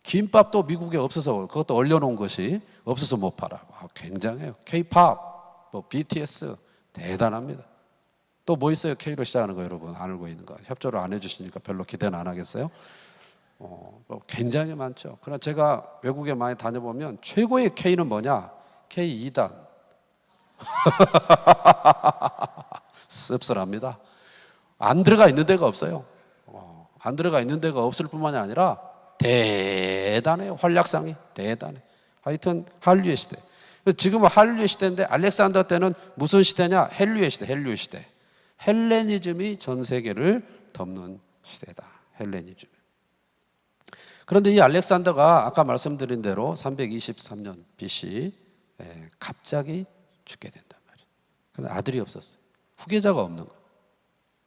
김밥도 미국에 없어서 그것도 얼려놓은 것이 없어서 못 팔아. 굉장해요. K-팝, BTS 대단합니다. 또 뭐 있어요? K로 시작하는 거 여러분 알고 있는 거. 협조를 안 해주시니까 별로 기대는 안 하겠어요? 굉장히 많죠. 그러나 제가 외국에 많이 다녀보면 최고의 K는 뭐냐? K2단. 씁쓸합니다. 안 들어가 있는 데가 없어요. 안 들어가 있는 데가 없을 뿐만이 아니라 대단해요. 활약상이 대단해. 하여튼 한류의 시대. 지금은 한류의 시대인데 알렉산더 때는 무슨 시대냐? 헬류의 시대. 헬류 시대. 헬레니즘이 전 세계를 덮는 시대다. 헬레니즘. 그런데 이 알렉산더가 아까 말씀드린 대로 323년 BC 갑자기 죽게 된단 말이에요. 그런데 아들이 없었어요. 후계자가 없는 거예요.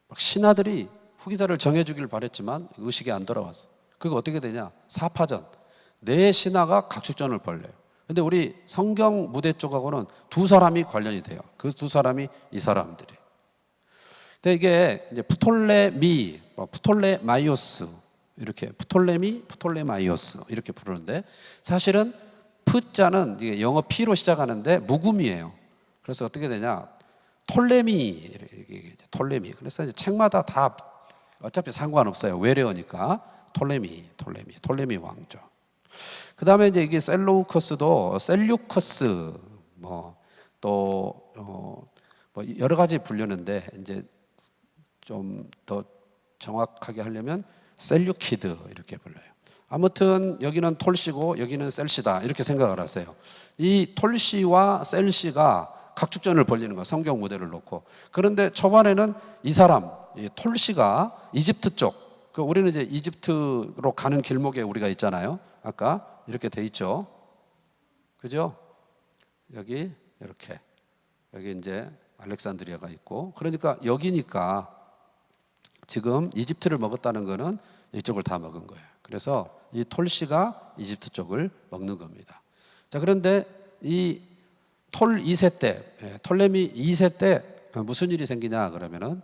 막 신하들이 후계자를 정해주길 바랬지만 의식이 안 돌아왔어요. 그게 어떻게 되냐? 사파전. 네 신하가 각축전을 벌려요. 근데 우리 성경 무대 쪽하고는 두 사람이 관련이 돼요. 그 두 사람이 이 사람들이. 근데 이게 이제 프톨레마이오스 이렇게 프톨레마이오스 이렇게 부르는데 사실은 프자는 이게 영어 P로 시작하는데 묵음이에요. 그래서 어떻게 되냐? 톨레미. 그래서 이제 책마다 다 어차피 상관없어요. 외래어니까. 톨레미 왕조. 그 다음에 이제 이게 셀루커스도 셀류커스 또 여러 가지 불리는데 이제 좀 더 정확하게 하려면 셀류키드 이렇게 불러요. 아무튼 여기는 톨시고 여기는 셀시다 이렇게 생각을 하세요. 이 톨시와 셀시가 각축전을 벌리는 거예요. 성경 무대를 놓고. 그런데 초반에는 이 사람 이 톨시가 이집트 쪽 우리는 이제 이집트로 가는 길목에 우리가 있잖아요. 아까 이렇게 돼 있죠. 그죠? 여기 이렇게 여기 이제 알렉산드리아가 있고 그러니까 여기니까 지금 이집트를 먹었다는 거는 이쪽을 다 먹은 거예요. 그래서 이 톨시가 이집트 쪽을 먹는 겁니다. 자, 그런데 이 톨 2세 때 톨레미 2세 때 무슨 일이 생기냐 그러면은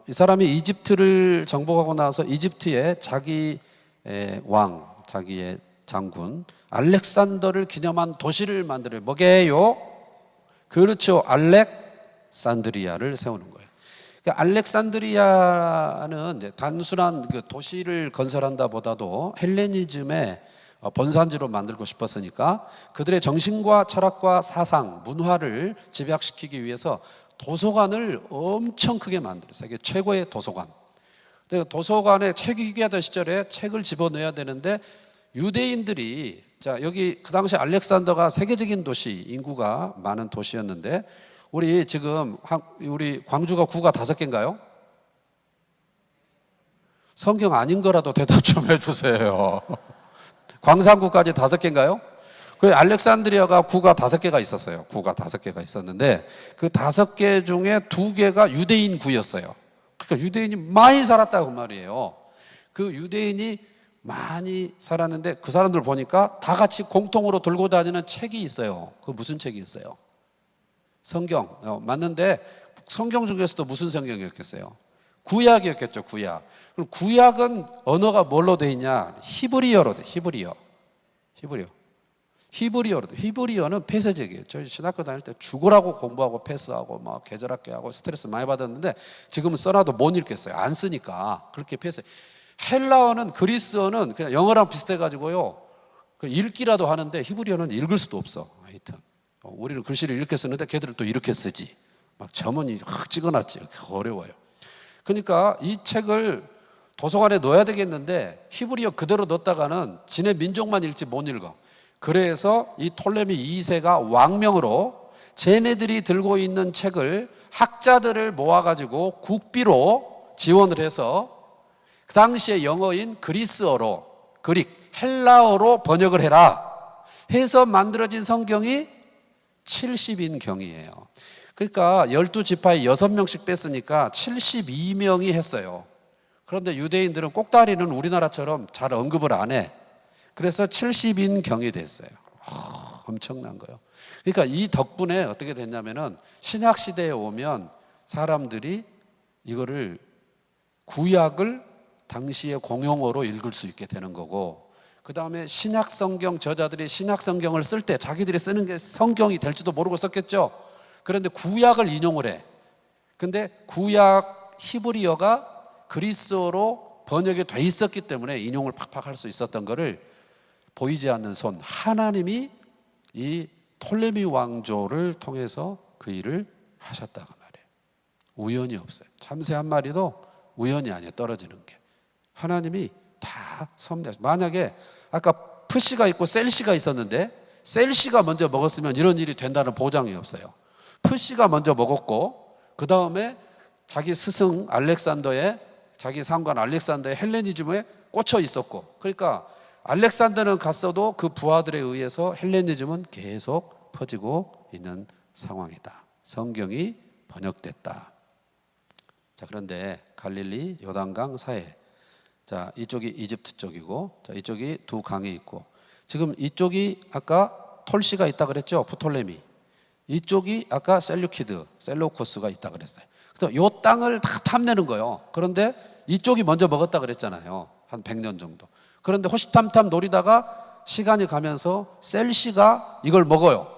이 사람이 이집트를 정복하고 나서 이집트에 자기의 왕, 자기의 장군 알렉산더를 기념한 도시를 만들어요. 뭐게요? 그렇죠. 알렉산드리아를 세우는 거예요. 그러니까 알렉산드리아는 이제 단순한 그 도시를 건설한다 보다도 헬레니즘의 본산지로 만들고 싶었으니까 그들의 정신과 철학과 사상, 문화를 집약시키기 위해서 도서관을 엄청 크게 만들었어요. 세계 최고의 도서관. 도서관에 책이 귀하던 시절에 책을 집어넣어야 되는데 유대인들이, 자 여기 그 당시 알렉산더가 세계적인 도시, 인구가 많은 도시였는데 우리 지금 우리 광주가 구가 5개인가요? 성경 아닌 거라도 대답 좀 해주세요. 광산구까지 5개인가요? 그 알렉산드리아가 구가 5개가 있었어요. 구가 5개가 있었는데 그 5개 중에 2개가 유대인 구였어요. 그러니까 유대인이 많이 살았다고 말이에요. 그 유대인이 많이 살았는데 그 사람들 보니까 다 같이 공통으로 들고 다니는 책이 있어요. 그 무슨 책이 있어요? 성경. 맞는데 성경 중에서도 무슨 성경이었겠어요? 구약이었겠죠. 구약. 그럼 구약은 언어가 뭘로 돼 있냐? 히브리어로 돼. 히브리어로 돼. 히브리어는 폐쇄적이에요. 저희 신학교 다닐 때 죽으라고 공부하고 패스하고 막 계절학교 하고 스트레스 많이 받았는데 지금은 써놔도 못 읽겠어요. 안 쓰니까. 그렇게 폐쇄. 헬라어는, 그리스어는 그냥 영어랑 비슷해가지고요. 읽기라도 하는데 히브리어는 읽을 수도 없어. 하여튼 우리는 글씨를 이렇게 쓰는데 걔들은 또 이렇게 쓰지. 막 점은 확 찍어놨지. 어려워요. 그러니까 이 책을 도서관에 넣어야 되겠는데 히브리어 그대로 넣었다가는 지네 민족만 읽지 못 읽어. 그래서 이 톨레미 2세가 왕명으로 쟤네들이 들고 있는 책을 학자들을 모아가지고 국비로 지원을 해서 그 당시에 영어인 그리스어로, 헬라어로 번역을 해라 해서 만들어진 성경이 70인경이에요. 그러니까 12지파에 6명씩 뺐으니까 72명이 했어요. 그런데 유대인들은 꼭다리는 우리나라처럼 잘 언급을 안 해. 그래서 70인경이 됐어요. 엄청난 거예요. 그러니까 이 덕분에 어떻게 됐냐면은 신약시대에 오면 사람들이 이거를 구약을 당시의 공용어로 읽을 수 있게 되는 거고, 그 다음에 신약성경 저자들이 신약성경을 쓸 때 자기들이 쓰는 게 성경이 될지도 모르고 썼겠죠. 그런데 구약을 인용을 해. 근데 구약 히브리어가 그리스어로 번역이 돼 있었기 때문에 인용을 팍팍 할 수 있었던 거를 보이지 않는 손 하나님이 이 톨레미 왕조를 통해서 그 일을 하셨다고 말해요. 우연이 없어요. 참새 한 마리도 우연이 아니에요. 떨어지는 게 하나님이 다 섭리하셨어요. 만약에 아까 푸씨가 있고 셀씨가 있었는데 셀씨가 먼저 먹었으면 이런 일이 된다는 보장이 없어요. 푸씨가 먼저 먹었고 그 다음에 자기 스승 알렉산더의, 자기 상관 알렉산더의 헬레니즘에 꽂혀 있었고, 그러니까 알렉산더는 갔어도 그 부하들에 의해서 헬레니즘은 계속 퍼지고 있는 상황이다. 성경이 번역됐다. 자, 그런데 갈릴리 요단강 사해, 자 이쪽이 이집트 쪽이고, 자 이쪽이 두 강이 있고, 지금 이쪽이 아까 톨시가 있다 그랬죠. 프톨레미. 이쪽이 아까 셀루키드, 셀로코스가 있다 그랬어요. 그래서 요 땅을 다 탐내는 거예요. 그런데 이쪽이 먼저 먹었다 그랬잖아요. 한 100년 정도. 그런데 호시탐탐 노리다가 시간이 가면서 셀시가 이걸 먹어요.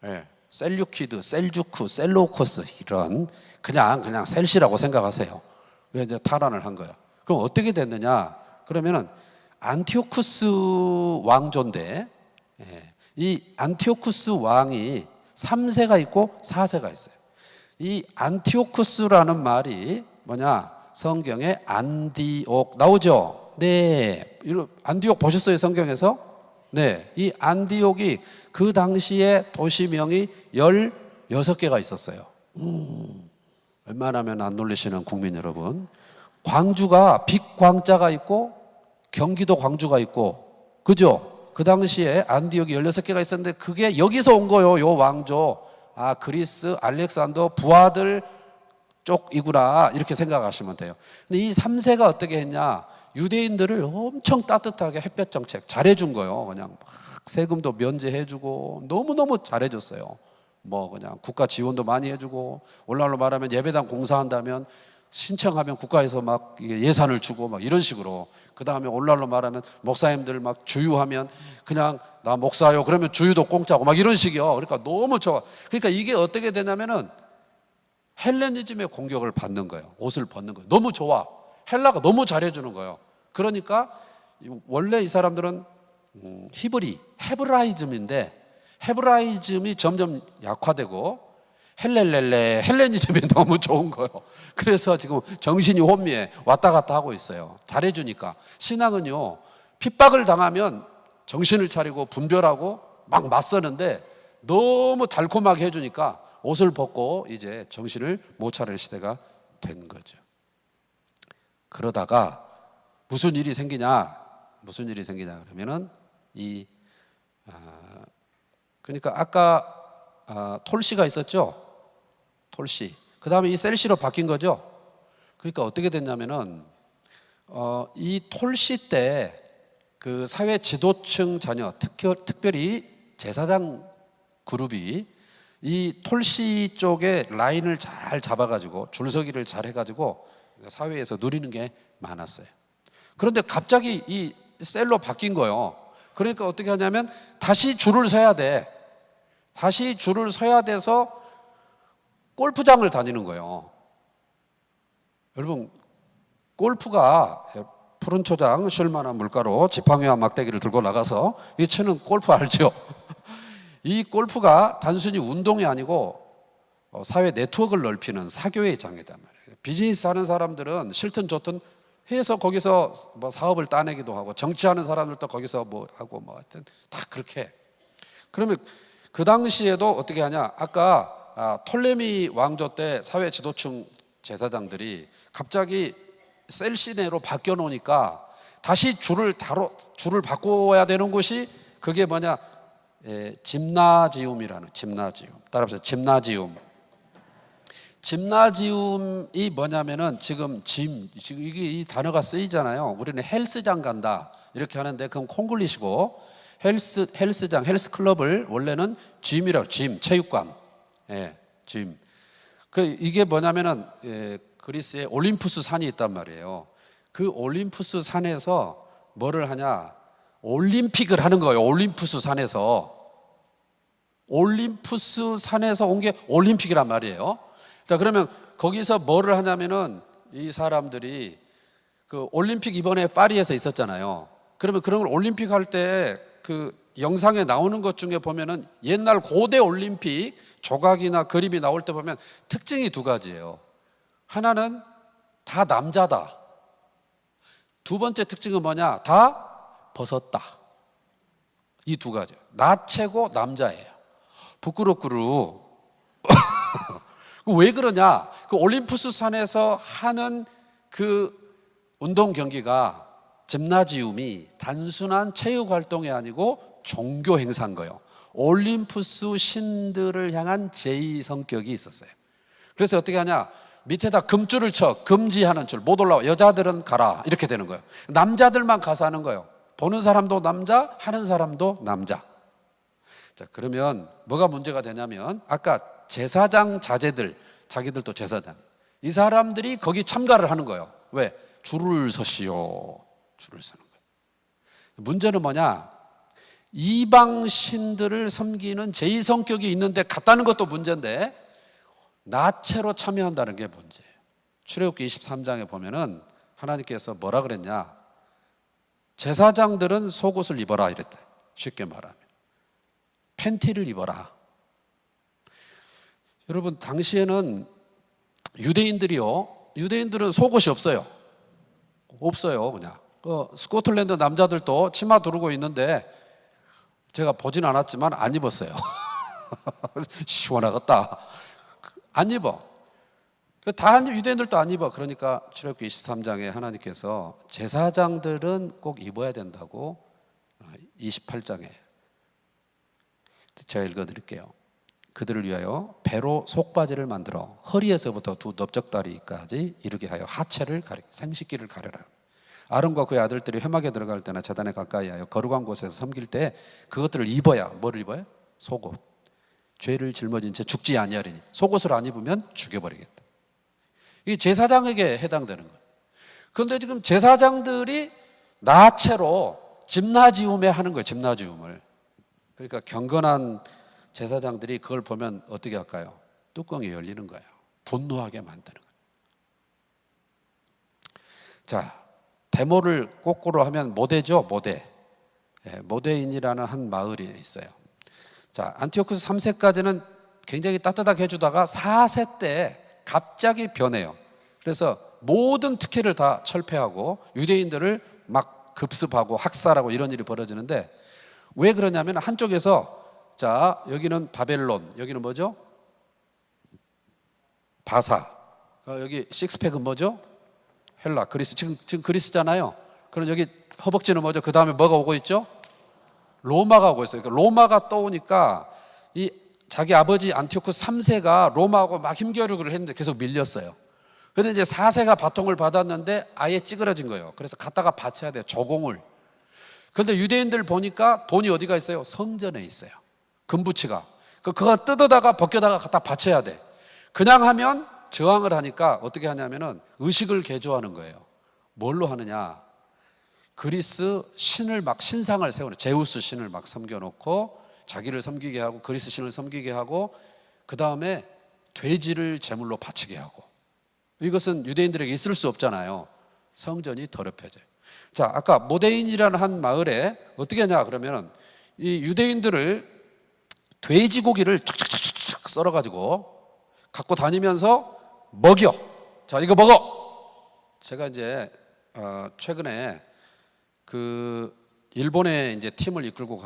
네. 셀루키드, 셀주크, 셀로코스, 이런 그냥 셀시라고 생각하세요. 왜 이제 탈환을 한 거예요. 그럼 어떻게 됐느냐? 그러면은 안티오쿠스 왕조인데, 이 안티오쿠스 왕이 3세가 있고 4세가 있어요. 이 안티오쿠스라는 말이 뭐냐? 성경에 안디옥 나오죠? 네. 안디옥 보셨어요, 성경에서? 네. 이 안디옥이 그 당시에 도시명이 16개가 있었어요. 웬만하면 안 놀리시는 국민 여러분. 광주가 빅광자가 있고 경기도 광주가 있고, 그죠? 그 당시에 안디옥이 16개가 있었는데 그게 여기서 온 거예요. 요 왕조. 아, 그리스 알렉산더 부하들 쪽이구나, 이렇게 생각하시면 돼요. 근데 이 3세가 어떻게 했냐? 유대인들을 엄청 따뜻하게 햇볕 정책 잘해준 거예요. 그냥 막 세금도 면제해주고 너무너무 잘해줬어요. 뭐 그냥 국가 지원도 많이 해주고, 오늘날로 말하면 예배당 공사한다면 신청하면 국가에서 막 예산을 주고 막 이런 식으로. 그 다음에 오늘날로 말하면 목사님들 막 주유하면 그냥 나 목사요 그러면 주유도 공짜고 막 이런 식이요. 그러니까 너무 좋아. 그러니까 이게 어떻게 되냐면은 헬레니즘의 공격을 받는 거예요. 옷을 벗는 거예요. 너무 좋아. 헬라가 너무 잘해주는 거예요. 그러니까 원래 이 사람들은 헤브라이즘인데 헤브라이즘이 점점 약화되고 헬레니즘이 너무 좋은 거예요. 그래서 지금 정신이 혼미해 왔다 갔다 하고 있어요. 잘해주니까. 신앙은요, 핍박을 당하면 정신을 차리고 분별하고 막 맞서는데 너무 달콤하게 해주니까 옷을 벗고 이제 정신을 못 차릴 시대가 된 거죠. 그러다가 무슨 일이 생기냐 그러면은 그러니까 아까 톨시가 있었죠. 톨시. 그 다음에 이 셀시로 바뀐 거죠. 그러니까 어떻게 됐냐면은 이 톨시 때 그 사회 지도층 자녀, 특별히 제사장 그룹이 이 톨시 쪽에 라인을 잘 잡아가지고 줄서기를 잘 해가지고 사회에서 누리는 게 많았어요. 그런데 갑자기 이 셀로 바뀐 거예요. 그러니까 어떻게 하냐면 다시 줄을 서야 돼. 다시 줄을 서야 돼서 골프장을 다니는 거예요. 여러분, 골프가 푸른 초장 쉴만한 물가로 지팡이와 막대기를 들고 나가서 이 치는 골프 알죠? 이 골프가 단순히 운동이 아니고 사회 네트워크를 넓히는 사교의 장이단 말이에요. 비즈니스 하는 사람들은 싫든 좋든 해서 거기서 뭐 사업을 따내기도 하고, 정치하는 사람들도 거기서 뭐 하고, 뭐 하여튼 다 그렇게 해. 그러면 그 당시에도 어떻게 하냐? 아까 톨레미 왕조 때 사회 지도층 제사장들이 갑자기 셀 시내로 바뀌어 놓으니까 다시 줄을 바꿔야 되는 곳이 그게 뭐냐? 짐나지움이라는, 짐나지움. 따라서 짐나지움. 짐나지움이 뭐냐면은 지금 이게 이 단어가 쓰이잖아요. 우리는 헬스장 간다 이렇게 하는데 그건 콩글리시고, 헬스장, 헬스클럽을 원래는 짐이라고, 체육관. 짐. 이게 뭐냐면은 그리스에 올림푸스 산이 있단 말이에요. 그 올림푸스 산에서 뭐를 하냐? 올림픽을 하는 거예요. 올림푸스 산에서 온 게 올림픽이란 말이에요. 자, 그러면 거기서 뭐를 하냐면은 이 사람들이 그 올림픽 이번에 파리에서 있었잖아요. 그러면 그런 걸 올림픽 할 때 그 영상에 나오는 것 중에 보면은 옛날 고대 올림픽 조각이나 그림이 나올 때 보면 특징이 두 가지예요. 하나는 다 남자다. 두 번째 특징은 뭐냐? 다 벗었다. 이 두 가지. 나체고 남자예요. 부끄럽구루. 왜 그러냐? 그 올림푸스 산에서 하는 그 운동 경기가, 짐나지움이 단순한 체육 활동이 아니고 종교 행사인 거예요. 올림푸스 신들을 향한 제의 성격이 있었어요. 그래서 어떻게 하냐? 밑에다 금줄을 쳐, 금지하는 줄, 못 올라와. 여자들은 가라. 이렇게 되는 거예요. 남자들만 가서 하는 거예요. 보는 사람도 남자, 하는 사람도 남자. 자, 그러면 뭐가 문제가 되냐면 아까 제사장 자제들, 자기들도 제사장, 이 사람들이 거기 참가를 하는 거예요. 왜? 줄을 서시오. 줄을 서는 거예요. 문제는 뭐냐? 이방 신들을 섬기는 제의 성격이 있는데 갔다는 것도 문제인데 나체로 참여한다는 게 문제예요. 출애굽기 23장에 보면은 하나님께서 뭐라 그랬냐? 제사장들은 속옷을 입어라 이랬다. 쉽게 말하면 팬티를 입어라. 여러분, 당시에는 유대인들은 속옷이 없어요. 그냥 스코틀랜드 남자들도 치마 두르고 있는데 제가 보진 않았지만 안 입었어요. 시원하겠다. 안 입어. 다 유대인들도 안 입어. 그러니까 출애굽기 23장에 하나님께서 제사장들은 꼭 입어야 된다고 28장에 제가 읽어드릴게요. 그들을 위하여 배로 속바지를 만들어 허리에서부터 두 넓적다리까지 이르게 하여 하체를 생식기를 가려라. 아론과 그의 아들들이 회막에 들어갈 때나 제단에 가까이 하여 거룩한 곳에서 섬길 때 그것들을 입어야, 뭐를 입어요? 속옷. 죄를 짊어진 채 죽지 아니하리니. 속옷을 안 입으면 죽여버리겠다. 이게 제사장에게 해당되는 거예요. 그런데 지금 제사장들이 나체로 짐나지움에 하는 거예요. 짐나지움을. 그러니까 경건한 제사장들이 그걸 보면 어떻게 할까요? 뚜껑이 열리는 거예요. 분노하게 만드는 거예요. 자, 데모를 거꾸로 하면 모대죠. 모대. 모데인이라는 한 마을이 있어요. 자, 안티오쿠스 3세까지는 굉장히 따뜻하게 해주다가 4세 때 갑자기 변해요. 그래서 모든 특혜를 다 철폐하고 유대인들을 막 급습하고 학살하고 이런 일이 벌어지는데, 왜 그러냐면 한쪽에서, 자, 여기는 바벨론, 여기는 뭐죠? 바사. 여기 식스팩은 뭐죠? 헬라, 그리스. 지금 그리스잖아요. 그럼 여기 허벅지는 뭐죠? 그 다음에 뭐가 오고 있죠? 로마가 오고 있어요. 로마가 떠오니까 이 자기 아버지 안티오쿠스 3세가 로마하고 막 힘겨루기를 했는데 계속 밀렸어요. 그런데 이제 4세가 바통을 받았는데 아예 찌그러진 거예요. 그래서 갖다가 바쳐야 돼요, 조공을. 그런데 유대인들 보니까 돈이 어디가 있어요? 성전에 있어요, 금부치가. 그거 뜯어다가 벗겨다가 갖다 바쳐야 돼. 그냥 하면 저항을 하니까 어떻게 하냐면은 의식을 개조하는 거예요. 뭘로 하느냐? 그리스 신을 막 신상을 세우는, 제우스 신을 막 섬겨놓고 자기를 섬기게 하고 그리스 신을 섬기게 하고, 그 다음에 돼지를 제물로 바치게 하고. 이것은 유대인들에게 있을 수 없잖아요. 성전이 더럽혀져요. 자, 아까 모데인이라는 한 마을에 어떻게 하냐 그러면 이 유대인들을 돼지고기를 쫙쫙쫙쫙 썰어가지고 갖고 다니면서 먹여. 자, 이거 먹어. 제가 이제 최근에 그 일본에 이제 팀을 이끌고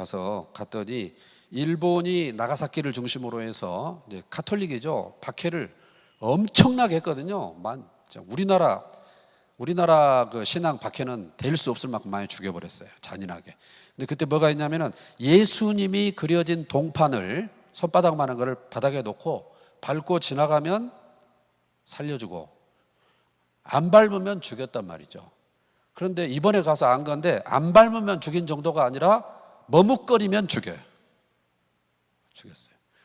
갔더니, 일본이 나가사키를 중심으로 해서 이제 카톨릭이죠, 박해를 엄청나게 했거든요. 우리나라 그 신앙 박해는 될 수 없을 만큼 많이 죽여버렸어요, 잔인하게. 근데 그때 뭐가 있냐면은 예수님이 그려진 동판을, 손바닥만한 거를 바닥에 놓고 밟고 지나가면 살려주고 안 밟으면 죽였단 말이죠. 그런데 이번에 가서 안 건데, 안 밟으면 죽인 정도가 아니라 머뭇거리면 죽였어요.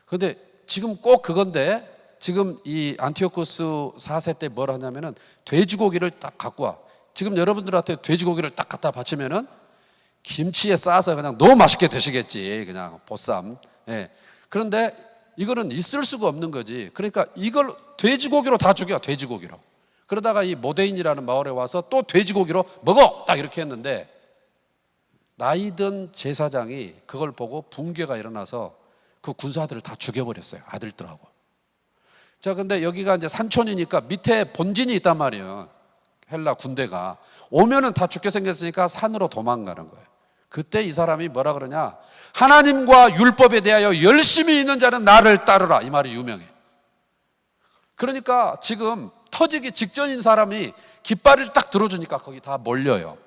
그런데 지금 꼭 그건데, 지금 이 안티오쿠스 4세 때 뭘 하냐면은 돼지고기를 딱 갖고 와. 지금 여러분들한테 돼지고기를 딱 갖다 바치면은 김치에 싸서 그냥 너무 맛있게 드시겠지, 그냥 보쌈. 예. 그런데 이거는 있을 수가 없는 거지. 그러니까 이걸 돼지고기로 다 죽여, 돼지고기로. 그러다가 이 모데인이라는 마을에 와서 또 돼지고기로 먹어! 딱 이렇게 했는데, 나이든 제사장이 그걸 보고 붕괴가 일어나서 그 군사들을 다 죽여버렸어요, 아들들하고. 자, 근데 여기가 이제 산촌이니까 밑에 본진이 있단 말이에요. 헬라 군대가 오면은 다 죽게 생겼으니까 산으로 도망가는 거예요. 그때 이 사람이 뭐라 그러냐? 하나님과 율법에 대하여 열심히 있는 자는 나를 따르라, 이 말이 유명해. 그러니까 지금 터지기 직전인 사람이 깃발을 딱 들어주니까 거기 다 몰려요.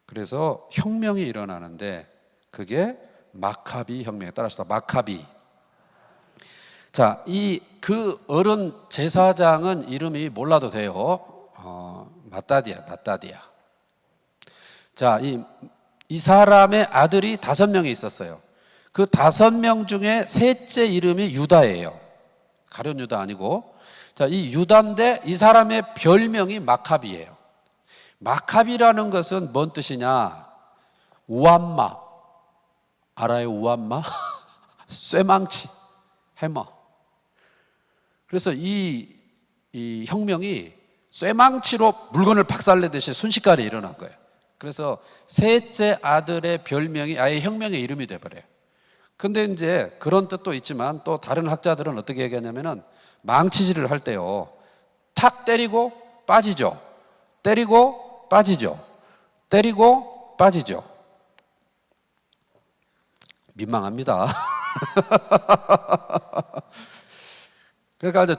그래서 혁명이 일어나는데, 그게 마카비 혁명에 따라서 마카비. 자, 그 어른 제사장은 이름이 몰라도 돼요. 마따디아. 자, 이 사람의 아들이 5명이 있었어요. 그 5명 중에 셋째 이름이 유다예요. 가룟 유다 아니고. 자, 이 유다인데 이 사람의 별명이 마카비예요. 마카비라는 것은 뭔 뜻이냐? 우암마. 알아요, 우암마? 쇠망치, 해머. 그래서 이 혁명이 쇠망치로 물건을 박살내듯이 순식간에 일어난 거예요. 그래서 셋째 아들의 별명이 아예 혁명의 이름이 돼버려요. 근데 이제 그런 뜻도 있지만 또 다른 학자들은 어떻게 얘기하냐면은, 망치질을 할 때요, 탁 때리고 빠지죠. 때리고 빠지죠. 때리고 빠지죠. 민망합니다. 그러니까 이제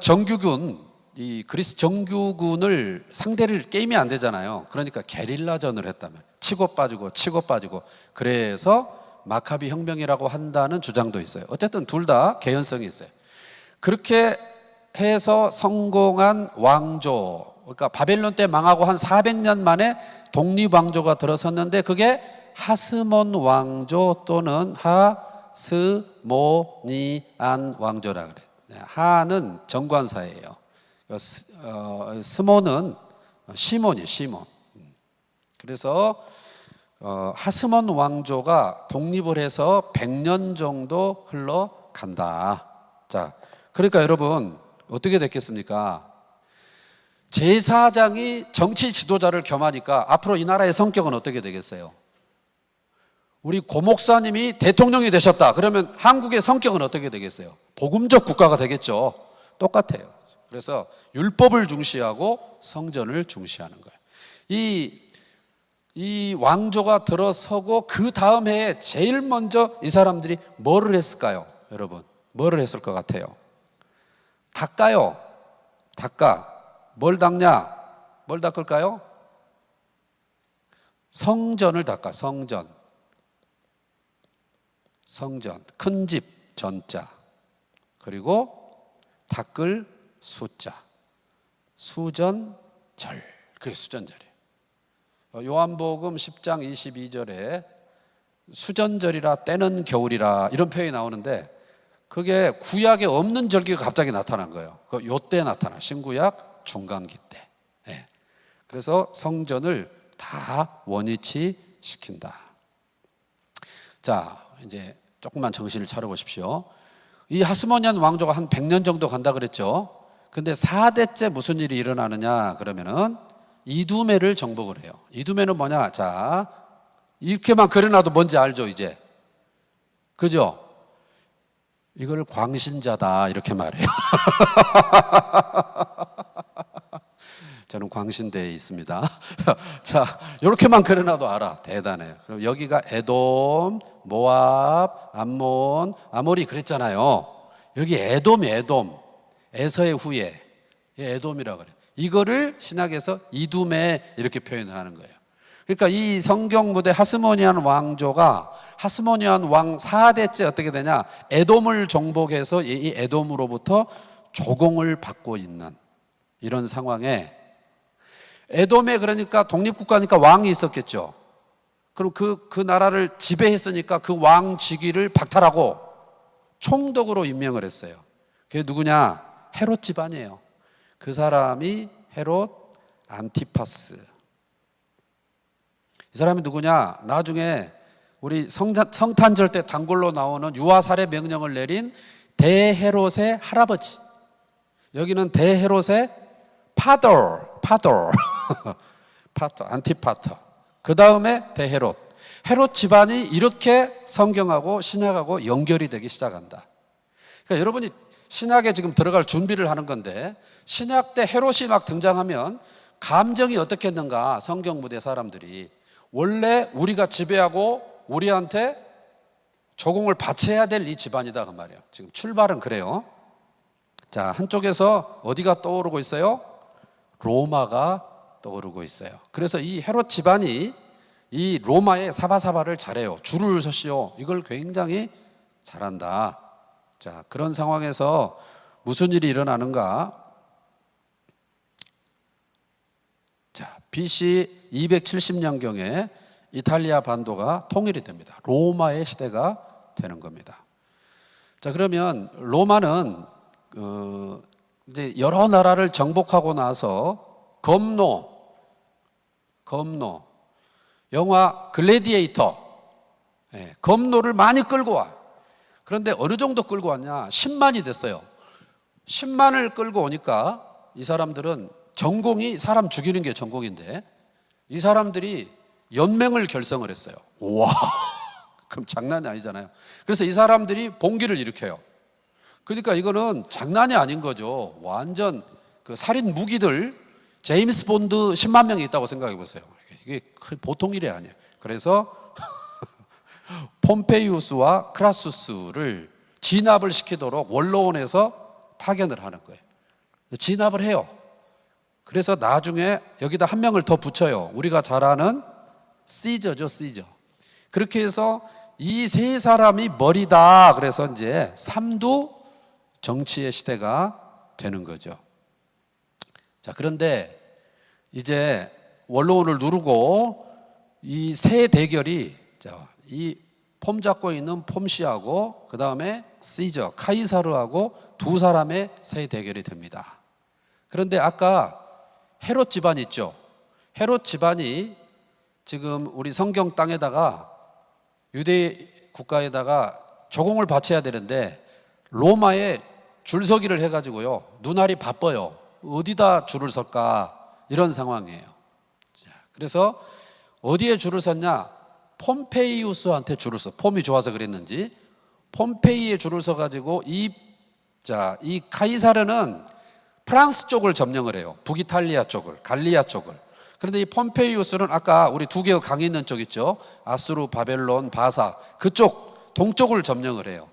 이 그리스 정규군을 상대를 게임이 안 되잖아요. 그러니까 게릴라전을 했다면 치고 빠지고. 그래서 마카비 혁명이라고 한다는 주장도 있어요. 어쨌든 둘 다 개연성이 있어요. 그렇게 해서 성공한 왕조, 그러니까 바벨론 때 망하고 한 400년 만에 독립왕조가 들어섰는데, 그게 하스몬 왕조 또는 하스모니안 왕조라 그래요. 하는 정관사예요. 스몬은 시몬이에요, 시몬. 그래서 하스몬 왕조가 독립을 해서 100년 정도 흘러간다. 자, 그러니까 여러분 어떻게 됐겠습니까? 제사장이 정치 지도자를 겸하니까 앞으로 이 나라의 성격은 어떻게 되겠어요? 우리 고 목사님이 대통령이 되셨다. 그러면 한국의 성격은 어떻게 되겠어요? 복음적 국가가 되겠죠. 똑같아요. 그래서 율법을 중시하고 성전을 중시하는 거예요. 이 왕조가 들어서고 그 다음 해에 제일 먼저 이 사람들이 뭐를 했을까요? 여러분, 뭐를 했을 것 같아요? 닦아요. 닦아. 뭘 닦냐? 뭘 닦을까요? 성전을 닦아. 성전. 큰 집 전자. 그리고 닦을 숫자. 수전절. 그게 수전절이에요. 요한복음 10장 22절에 수전절이라 때는 겨울이라 이런 표현이 나오는데 그게 구약에 없는 절기가 갑자기 나타난 거예요. 요때 나타나. 신구약 중간기 때. 네. 그래서 성전을 다 원위치 시킨다. 자, 이제 조금만 정신을 차려 보십시오. 이 하스모니안 왕조가 한 100년 정도 간다 그랬죠. 근데 4대째 무슨 일이 일어나느냐 그러면은 이두메를 정복을 해요. 이두메는 뭐냐? 자, 이렇게만 그려놔도 뭔지 알죠, 이제? 그죠? 이걸 광신자다 이렇게 말해요. 저는 광신대에 있습니다. 자, 이렇게만 그려놔도 알아. 대단해요. 그럼 여기가 에돔, 모압, 암몬, 아모리 그랬잖아요. 여기 에돔. 에서의 후예. 에돔이라고 그래요. 이거를 신약에서 이두메 이렇게 표현하는 거예요. 그러니까 이 성경 무대 하스모니안 왕조가 하스모니안 왕 4대째 어떻게 되냐? 에돔을 정복해서 이 에돔으로부터 조공을 받고 있는 이런 상황에 에돔에 그러니까 독립국가니까 왕이 있었겠죠. 그럼 그 나라를 지배했으니까 그 왕 직위를 박탈하고 총독으로 임명을 했어요. 그게 누구냐? 헤롯 집안이에요. 그 사람이 헤롯 안티파스. 이 사람이 누구냐? 나중에 우리 성탄절 때 단골로 나오는 유아살해 명령을 내린 대헤롯의 할아버지. 여기는 대헤롯의 파더 안티파터. 그 다음에 대헤롯. 헤롯 집안이 이렇게 성경하고 신약하고 연결이 되기 시작한다. 그러니까 여러분이 신약에 지금 들어갈 준비를 하는 건데 신약 때 헤롯이 막 등장하면 감정이 어떻겠는가? 성경 무대 사람들이 원래 우리가 지배하고 우리한테 조공을 바쳐야 될 이 집안이다 그 말이에요. 지금 출발은 그래요. 자, 한쪽에서 어디가 떠오르고 있어요? 로마가 떠오르고 있어요. 그래서 이 헤롯 집안이 이 로마의 사바사바를 잘해요. 줄을 서시오. 이걸 굉장히 잘한다. 자, 그런 상황에서 무슨 일이 일어나는가? 자, BC 270년경에 이탈리아 반도가 통일이 됩니다. 로마의 시대가 되는 겁니다. 자, 그러면 로마는 이제 여러 나라를 정복하고 나서 검노 영화 글래디에이터 검노를 많이 끌고 와. 그런데 어느 정도 끌고 왔냐? 10만이 됐어요. 10만을 끌고 오니까 이 사람들은 전공이 사람 죽이는 게 전공인데 이 사람들이 연맹을 결성을 했어요. 와, 그럼 장난이 아니잖아요. 그래서 이 사람들이 봉기를 일으켜요. 그러니까 이거는 장난이 아닌 거죠. 완전 그 살인 무기들 제임스 본드 10만 명이 있다고 생각해 보세요. 이게 보통 일이 아니에요. 그래서 폼페이우스와 크라수스를 진압을 시키도록 원로원에서 파견을 하는 거예요. 진압을 해요. 그래서 나중에 여기다 한 명을 더 붙여요. 우리가 잘 아는 시저죠, 시저. 그렇게 해서 이 세 사람이 머리다. 그래서 이제 삼두 정치의 시대가 되는 거죠. 자, 그런데 이제 원로원을 누르고 이 세 대결이 이 폼 잡고 있는 폼시하고 그 다음에 시저, 카이사르하고 두 사람의 세 대결이 됩니다. 그런데 아까 헤롯 집안 있죠? 헤롯 집안이 지금 우리 성경 땅에다가 유대 국가에다가 조공을 바쳐야 되는데 로마에 줄서기를 해가지고요 눈알이 바빠요. 어디다 줄을 설까 이런 상황이에요. 자, 그래서 어디에 줄을 섰냐? 폼페이우스한테 줄을 서, 폼이 좋아서 그랬는지 폼페이에 줄을 서 가지고 이 카이사르는 프랑스 쪽을 점령을 해요. 북이탈리아 쪽을, 갈리아 쪽을. 그런데 이 폼페이우스는 아까 우리 두 개의 강이 있는 쪽 있죠. 아수르, 바벨론, 바사 그쪽 동쪽을 점령을 해요.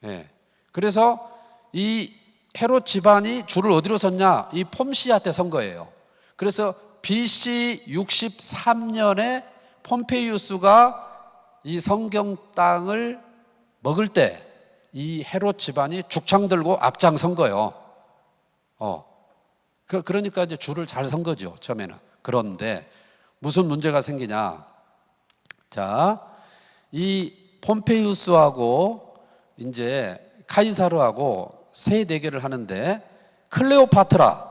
예. 그래서 이 헤롯 집안이 줄을 어디로 섰냐? 이 폼시한테 선 거예요. 그래서 BC 63년에 폼페이우스가 이 성경 땅을 먹을 때 이 헤롯 집안이 죽창 들고 앞장선 거예요. 그러니까 이제 줄을 잘 선 거죠, 처음에는. 그런데 무슨 문제가 생기냐? 자, 이 폼페이우스하고 이제 카이사르하고 세 대결을 하는데 클레오파트라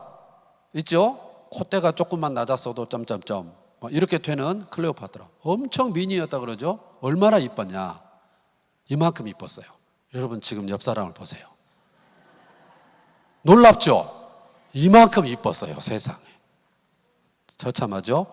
있죠? 콧대가 조금만 낮았어도 점점점 이렇게 되는 클레오파트라 엄청 미니였다 그러죠? 얼마나 이뻤냐? 이만큼 이뻤어요. 여러분 지금 옆 사람을 보세요. 놀랍죠? 이만큼 이뻤어요, 세상에. 처참하죠?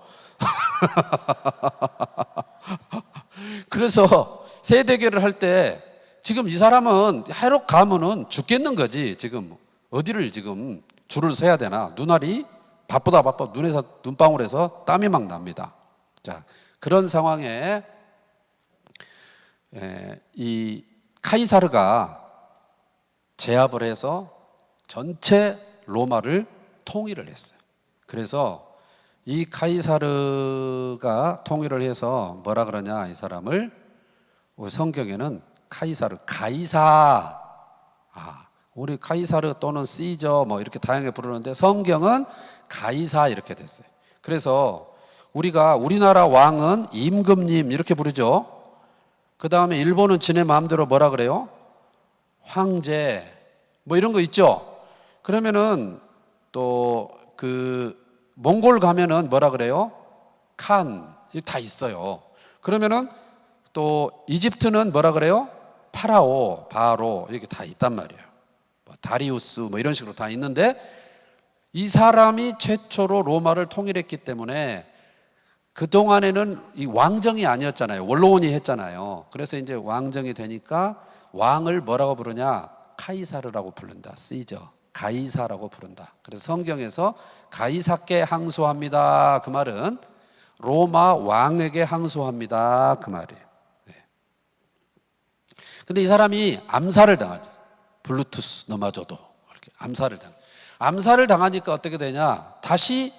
그래서 세 대결을 할 때 지금 이 사람은 헤롯 가면은 죽겠는 거지. 지금 어디를 지금 줄을 서야 되나? 눈알이 바빠 눈에서 눈방울에서 땀이 막 납니다. 자, 그런 상황에 이 카이사르가 제압을 해서 전체 로마를 통일을 했어요. 그래서 이 카이사르가 통일을 해서 뭐라 그러냐, 이 사람을 우리 성경에는 카이사르, 가이사. 우리 카이사르 또는 시저 뭐 이렇게 다양하게 부르는데 성경은 가이사 이렇게 됐어요. 그래서 우리나라 왕은 임금님 이렇게 부르죠. 그 다음에 일본은 지네 마음대로 뭐라 그래요? 황제 뭐 이런 거 있죠. 그러면은 또 그 몽골 가면은 뭐라 그래요? 칸 다 있어요. 그러면은 또 이집트는 뭐라 그래요? 파라오, 바로 이렇게 다 있단 말이에요. 뭐 다리우스 뭐 이런 식으로 다 있는데 이 사람이 최초로 로마를 통일했기 때문에 그동안에는 이 왕정이 아니었잖아요. 원로원이 했잖아요. 그래서 이제 왕정이 되니까 왕을 뭐라고 부르냐? 카이사르라고 부른다. 시저. 가이사라고 부른다. 그래서 성경에서 가이사께 항소합니다. 그 말은 로마 왕에게 항소합니다. 그 말이에요. 근데 이 사람이 암살을 당하죠. 블루투스 너마저도 이렇게 암살을 당하니까 어떻게 되냐? 다시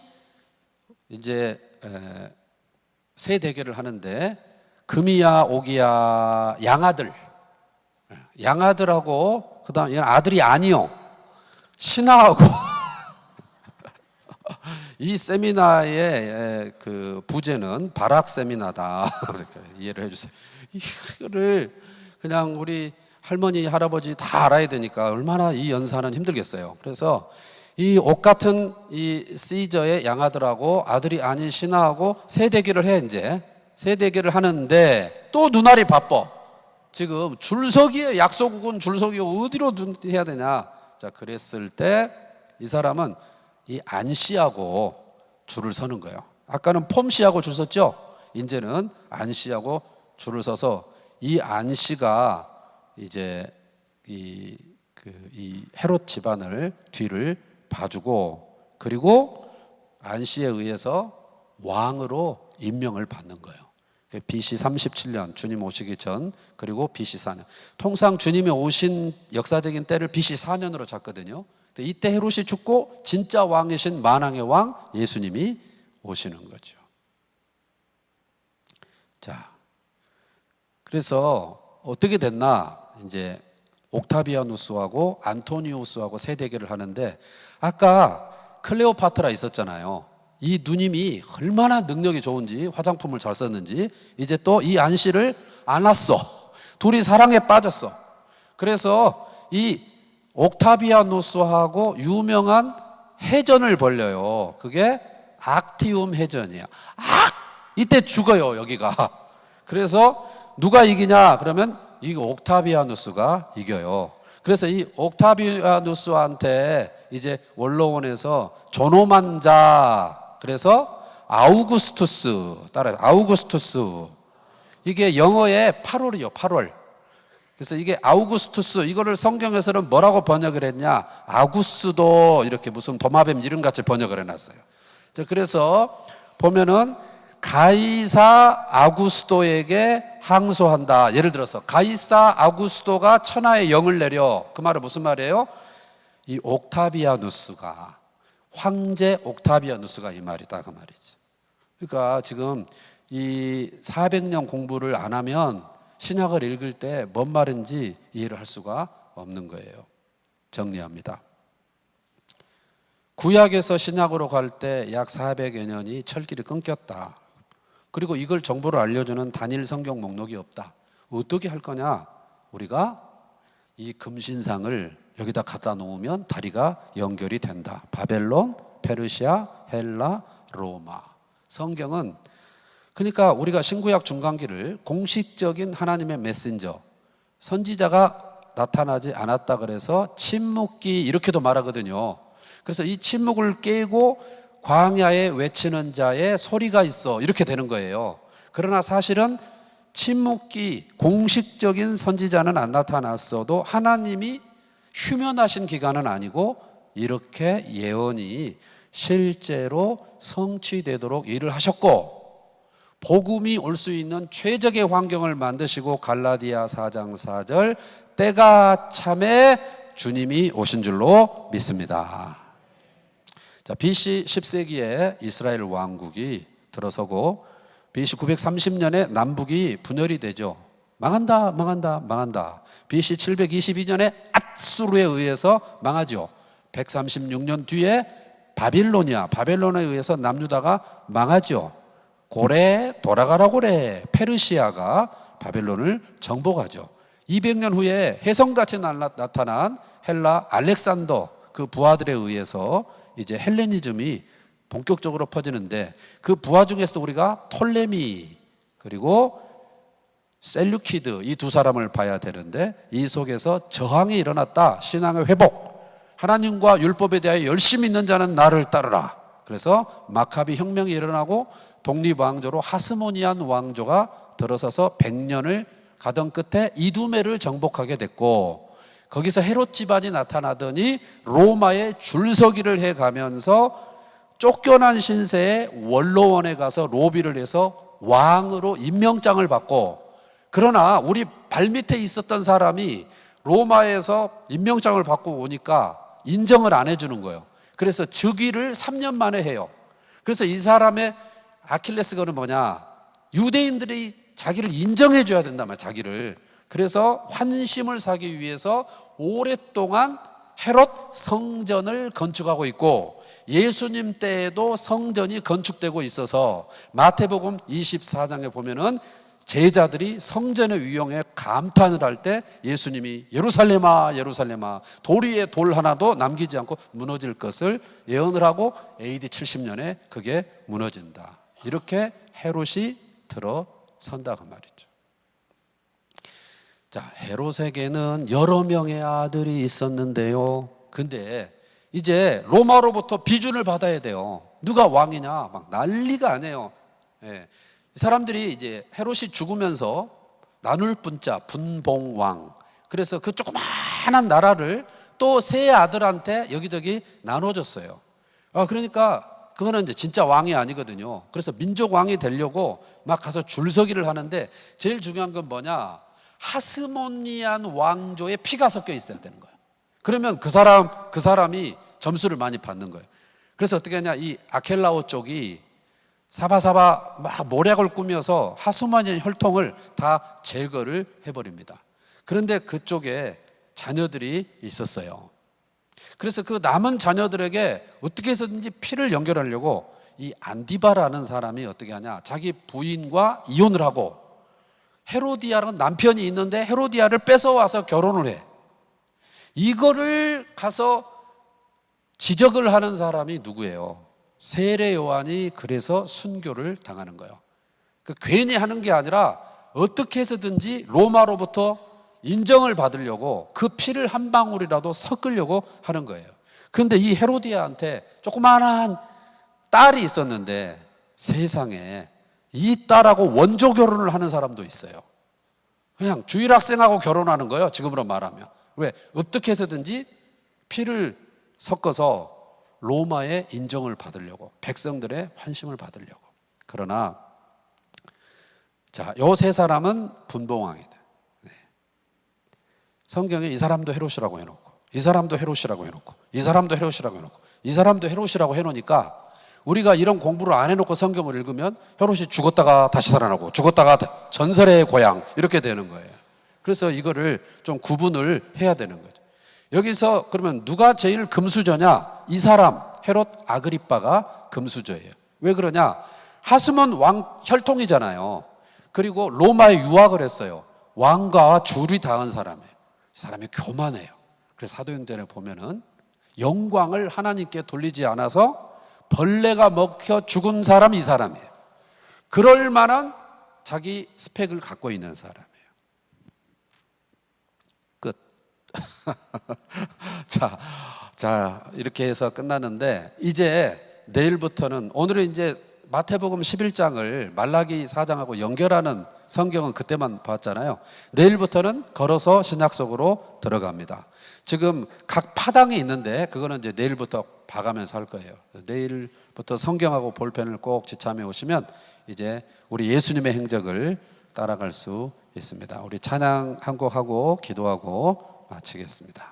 이제 세 대결을 하는데 금이야 오기야 양아들하고 그다음 얘는 아들이 아니요 신하하고 이 세미나의 그 부제는 바락 세미나다. 이해를 해주세요. 이거를 그냥 우리 할머니 할아버지 다 알아야 되니까 얼마나 이 연사는 힘들겠어요. 그래서 이 옷 같은 이 시저의 양아들하고 아들이 아닌 신하하고 세 대결을 해. 이제 세 대결을 하는데 또 눈알이 바빠. 지금 줄서기에 약소국은 줄서기 어디로 해야 되냐? 자, 그랬을 때 이 사람은 이 안씨하고 줄을 서는 거예요. 아까는 폼씨하고 줄 섰죠? 이제는 안씨하고 줄을 서서 이 안씨가 이제 이 헤롯 집안을 뒤를 봐주고 그리고 안씨에 의해서 왕으로 임명을 받는 거예요. BC 37년 주님 오시기 전 그리고 BC 4년. 통상 주님이 오신 역사적인 때를 BC 4년으로 잡거든요. 이때 헤롯이 죽고 진짜 왕이신 만왕의 왕 예수님이 오시는 거죠. 자, 그래서 어떻게 됐나? 이제 옥타비아누스하고 안토니우스하고 세 대결을 하는데 아까 클레오파트라 있었잖아요. 이 누님이 얼마나 능력이 좋은지 화장품을 잘 썼는지 이제 또 이 안씨를 안았어. 둘이 사랑에 빠졌어. 그래서 이 옥타비아누스하고 유명한 해전을 벌려요. 그게 악티움 해전이야. 이때 죽어요, 여기가. 그래서 누가 이기냐? 그러면 이 옥타비아누스가 이겨요. 그래서 이 옥타비아누스한테 이제 원로원에서 존엄한 자, 그래서 아우구스투스 따라요. 아우구스투스. 이게 영어의 8월이요, 8월. 그래서 이게 아우구스투스, 이거를 성경에서는 뭐라고 번역을 했냐? 아구스도, 이렇게 무슨 도마뱀 이름같이 번역을 해놨어요. 그래서 보면은 가이사 아구스도에게 항소한다. 예를 들어서 가이사 아구스도가 천하의 영을 내려. 그 말은 무슨 말이에요? 이 옥타비아누스가, 황제 옥타비아누스가 이 말이다, 그 말이지. 그러니까 지금 이 400년 공부를 안 하면 신약을 읽을 때 뭔 말인지 이해를 할 수가 없는 거예요. 정리합니다. 구약에서 신약으로 갈 때 약 400여 년이 철길이 끊겼다. 그리고 이걸 정보를 알려주는 단일 성경 목록이 없다. 어떻게 할 거냐? 우리가 이 금신상을 여기다 갖다 놓으면 다리가 연결이 된다. 바벨론, 페르시아, 헬라, 로마. 성경은, 그러니까 우리가 신구약 중간기를 공식적인 하나님의 메신저, 선지자가 나타나지 않았다 그래서 침묵기 이렇게도 말하거든요. 그래서 이 침묵을 깨고 광야에 외치는 자의 소리가 있어, 이렇게 되는 거예요. 그러나 사실은 침묵기, 공식적인 선지자는 안 나타났어도 하나님이 휴면하신 기간은 아니고 이렇게 예언이 실제로 성취되도록 일을 하셨고, 복음이 올 수 있는 최적의 환경을 만드시고 갈라디아 4장 4절 때가 참에 주님이 오신 줄로 믿습니다. 자, BC 10세기에 이스라엘 왕국이 들어서고 BC 930년에 남북이 분열이 되죠. 망한다, 망한다, 망한다. BC 722년에 앗수르에 의해서 망하죠. 136년 뒤에 바벨론에 의해서 남유다가 망하죠. 고래 돌아가라 고래, 페르시아가 바벨론을 정복하죠. 200년 후에 혜성같이 나타난 헬라 알렉산더, 그 부하들에 의해서 이제 헬레니즘이 본격적으로 퍼지는데, 그 부하 중에서도 우리가 톨레미 그리고 셀루키드, 이 두 사람을 봐야 되는데, 이 속에서 저항이 일어났다. 신앙의 회복, 하나님과 율법에 대하여 열심히 있는 자는 나를 따르라. 그래서 마카비 혁명이 일어나고 독립왕조로 하스모니안 왕조가 들어서서 100년을 가던 끝에 이두메를 정복하게 됐고, 거기서 헤롯 집안이 나타나더니 로마에 줄서기를 해가면서 쫓겨난 신세의 원로원에 가서 로비를 해서 왕으로 임명장을 받고, 그러나 우리 발밑에 있었던 사람이 로마에서 임명장을 받고 오니까 인정을 안 해주는 거예요. 그래서 즉위를 3년 만에 해요. 그래서 이 사람의 아킬레스건은 뭐냐? 유대인들이 자기를 인정해 줘야 된단 말이야, 자기를. 그래서 환심을 사기 위해서 오랫동안 헤롯 성전을 건축하고 있고, 예수님 때에도 성전이 건축되고 있어서 마태복음 24장에 보면은 제자들이 성전의 위용에 감탄을 할 때 예수님이 예루살렘아 예루살렘아 돌 위에 돌 하나도 남기지 않고 무너질 것을 예언을 하고 AD 70년에 그게 무너진다. 이렇게 헤롯이 들어선다고 말이죠. 자, 헤롯에게는 여러 명의 아들이 있었는데요. 근데 이제 로마로부터 비준을 받아야 돼요. 누가 왕이냐 막 난리가 아니에요. 예. 사람들이 이제 헤롯이 죽으면서 나눌 분자 분봉왕, 그래서 그 조그마한 나라를 또 세 아들한테 여기저기 나눠줬어요. 그러니까 그거는 이제 진짜 왕이 아니거든요. 그래서 민족 왕이 되려고 막 가서 줄서기를 하는데, 제일 중요한 건 뭐냐? 하스모니안 왕조의 피가 섞여 있어야 되는 거예요. 그러면 그 사람이 점수를 많이 받는 거예요. 그래서 어떻게 하냐? 이 아켈라오 쪽이 사바사바 막 모략을 꾸며서 하스모니안 혈통을 다 제거를 해버립니다. 그런데 그쪽에 자녀들이 있었어요. 그래서 그 남은 자녀들에게 어떻게 해서든지 피를 연결하려고 이 안디바라는 사람이 어떻게 하냐? 자기 부인과 이혼을 하고, 헤로디아라는 남편이 있는데 헤로디아를 뺏어와서 결혼을 해. 이거를 가서 지적을 하는 사람이 누구예요? 세례 요한이. 그래서 순교를 당하는 거예요. 괜히 하는 게 아니라 어떻게 해서든지 로마로부터 인정을 받으려고 그 피를 한 방울이라도 섞으려고 하는 거예요. 그런데 이 헤로디아한테 조그마한 딸이 있었는데 세상에 이 딸하고 원조 결혼을 하는 사람도 있어요. 그냥 주일 학생하고 결혼하는 거예요, 지금으로 말하면. 왜? 어떻게 해서든지 피를 섞어서 로마의 인정을 받으려고, 백성들의 환심을 받으려고. 그러나 자, 요 세 사람은 분봉왕이다. 네. 성경에 이 사람도 헤롯이라고 해놓고, 이 사람도 헤롯이라고 해놓고, 이 사람도 헤롯이라고 해놓고, 이 사람도 헤롯이라고 해놓으니까 우리가 이런 공부를 안 해놓고 성경을 읽으면 헤롯이 죽었다가 다시 살아나고 죽었다가 전설의 고향 이렇게 되는 거예요. 그래서 이거를 좀 구분을 해야 되는 거죠. 여기서 그러면 누가 제일 금수저냐? 이 사람 헤롯 아그리빠가 금수저예요. 왜 그러냐? 하스몬 왕 혈통이잖아요. 그리고 로마에 유학을 했어요. 왕과 줄이 닿은 사람이에요. 이 사람이 교만해요. 그래서 사도행전에 보면은 영광을 하나님께 돌리지 않아서 벌레가 먹혀 죽은 사람이 이 사람이에요. 그럴 만한 자기 스펙을 갖고 있는 사람이에요. 끝. 자, 이렇게 해서 끝났는데 이제 내일부터는, 오늘은 이제 마태복음 11장을 말라기 4장하고 연결하는 성경은 그때만 봤잖아요. 내일부터는 걸어서 신약 속으로 들어갑니다. 지금 각 파당이 있는데 그거는 이제 내일부터 봐가면서 할 거예요. 내일부터 성경하고 볼펜을 꼭 지참해 오시면 이제 우리 예수님의 행적을 따라갈 수 있습니다. 우리 찬양 한 곡 하고 기도하고 마치겠습니다.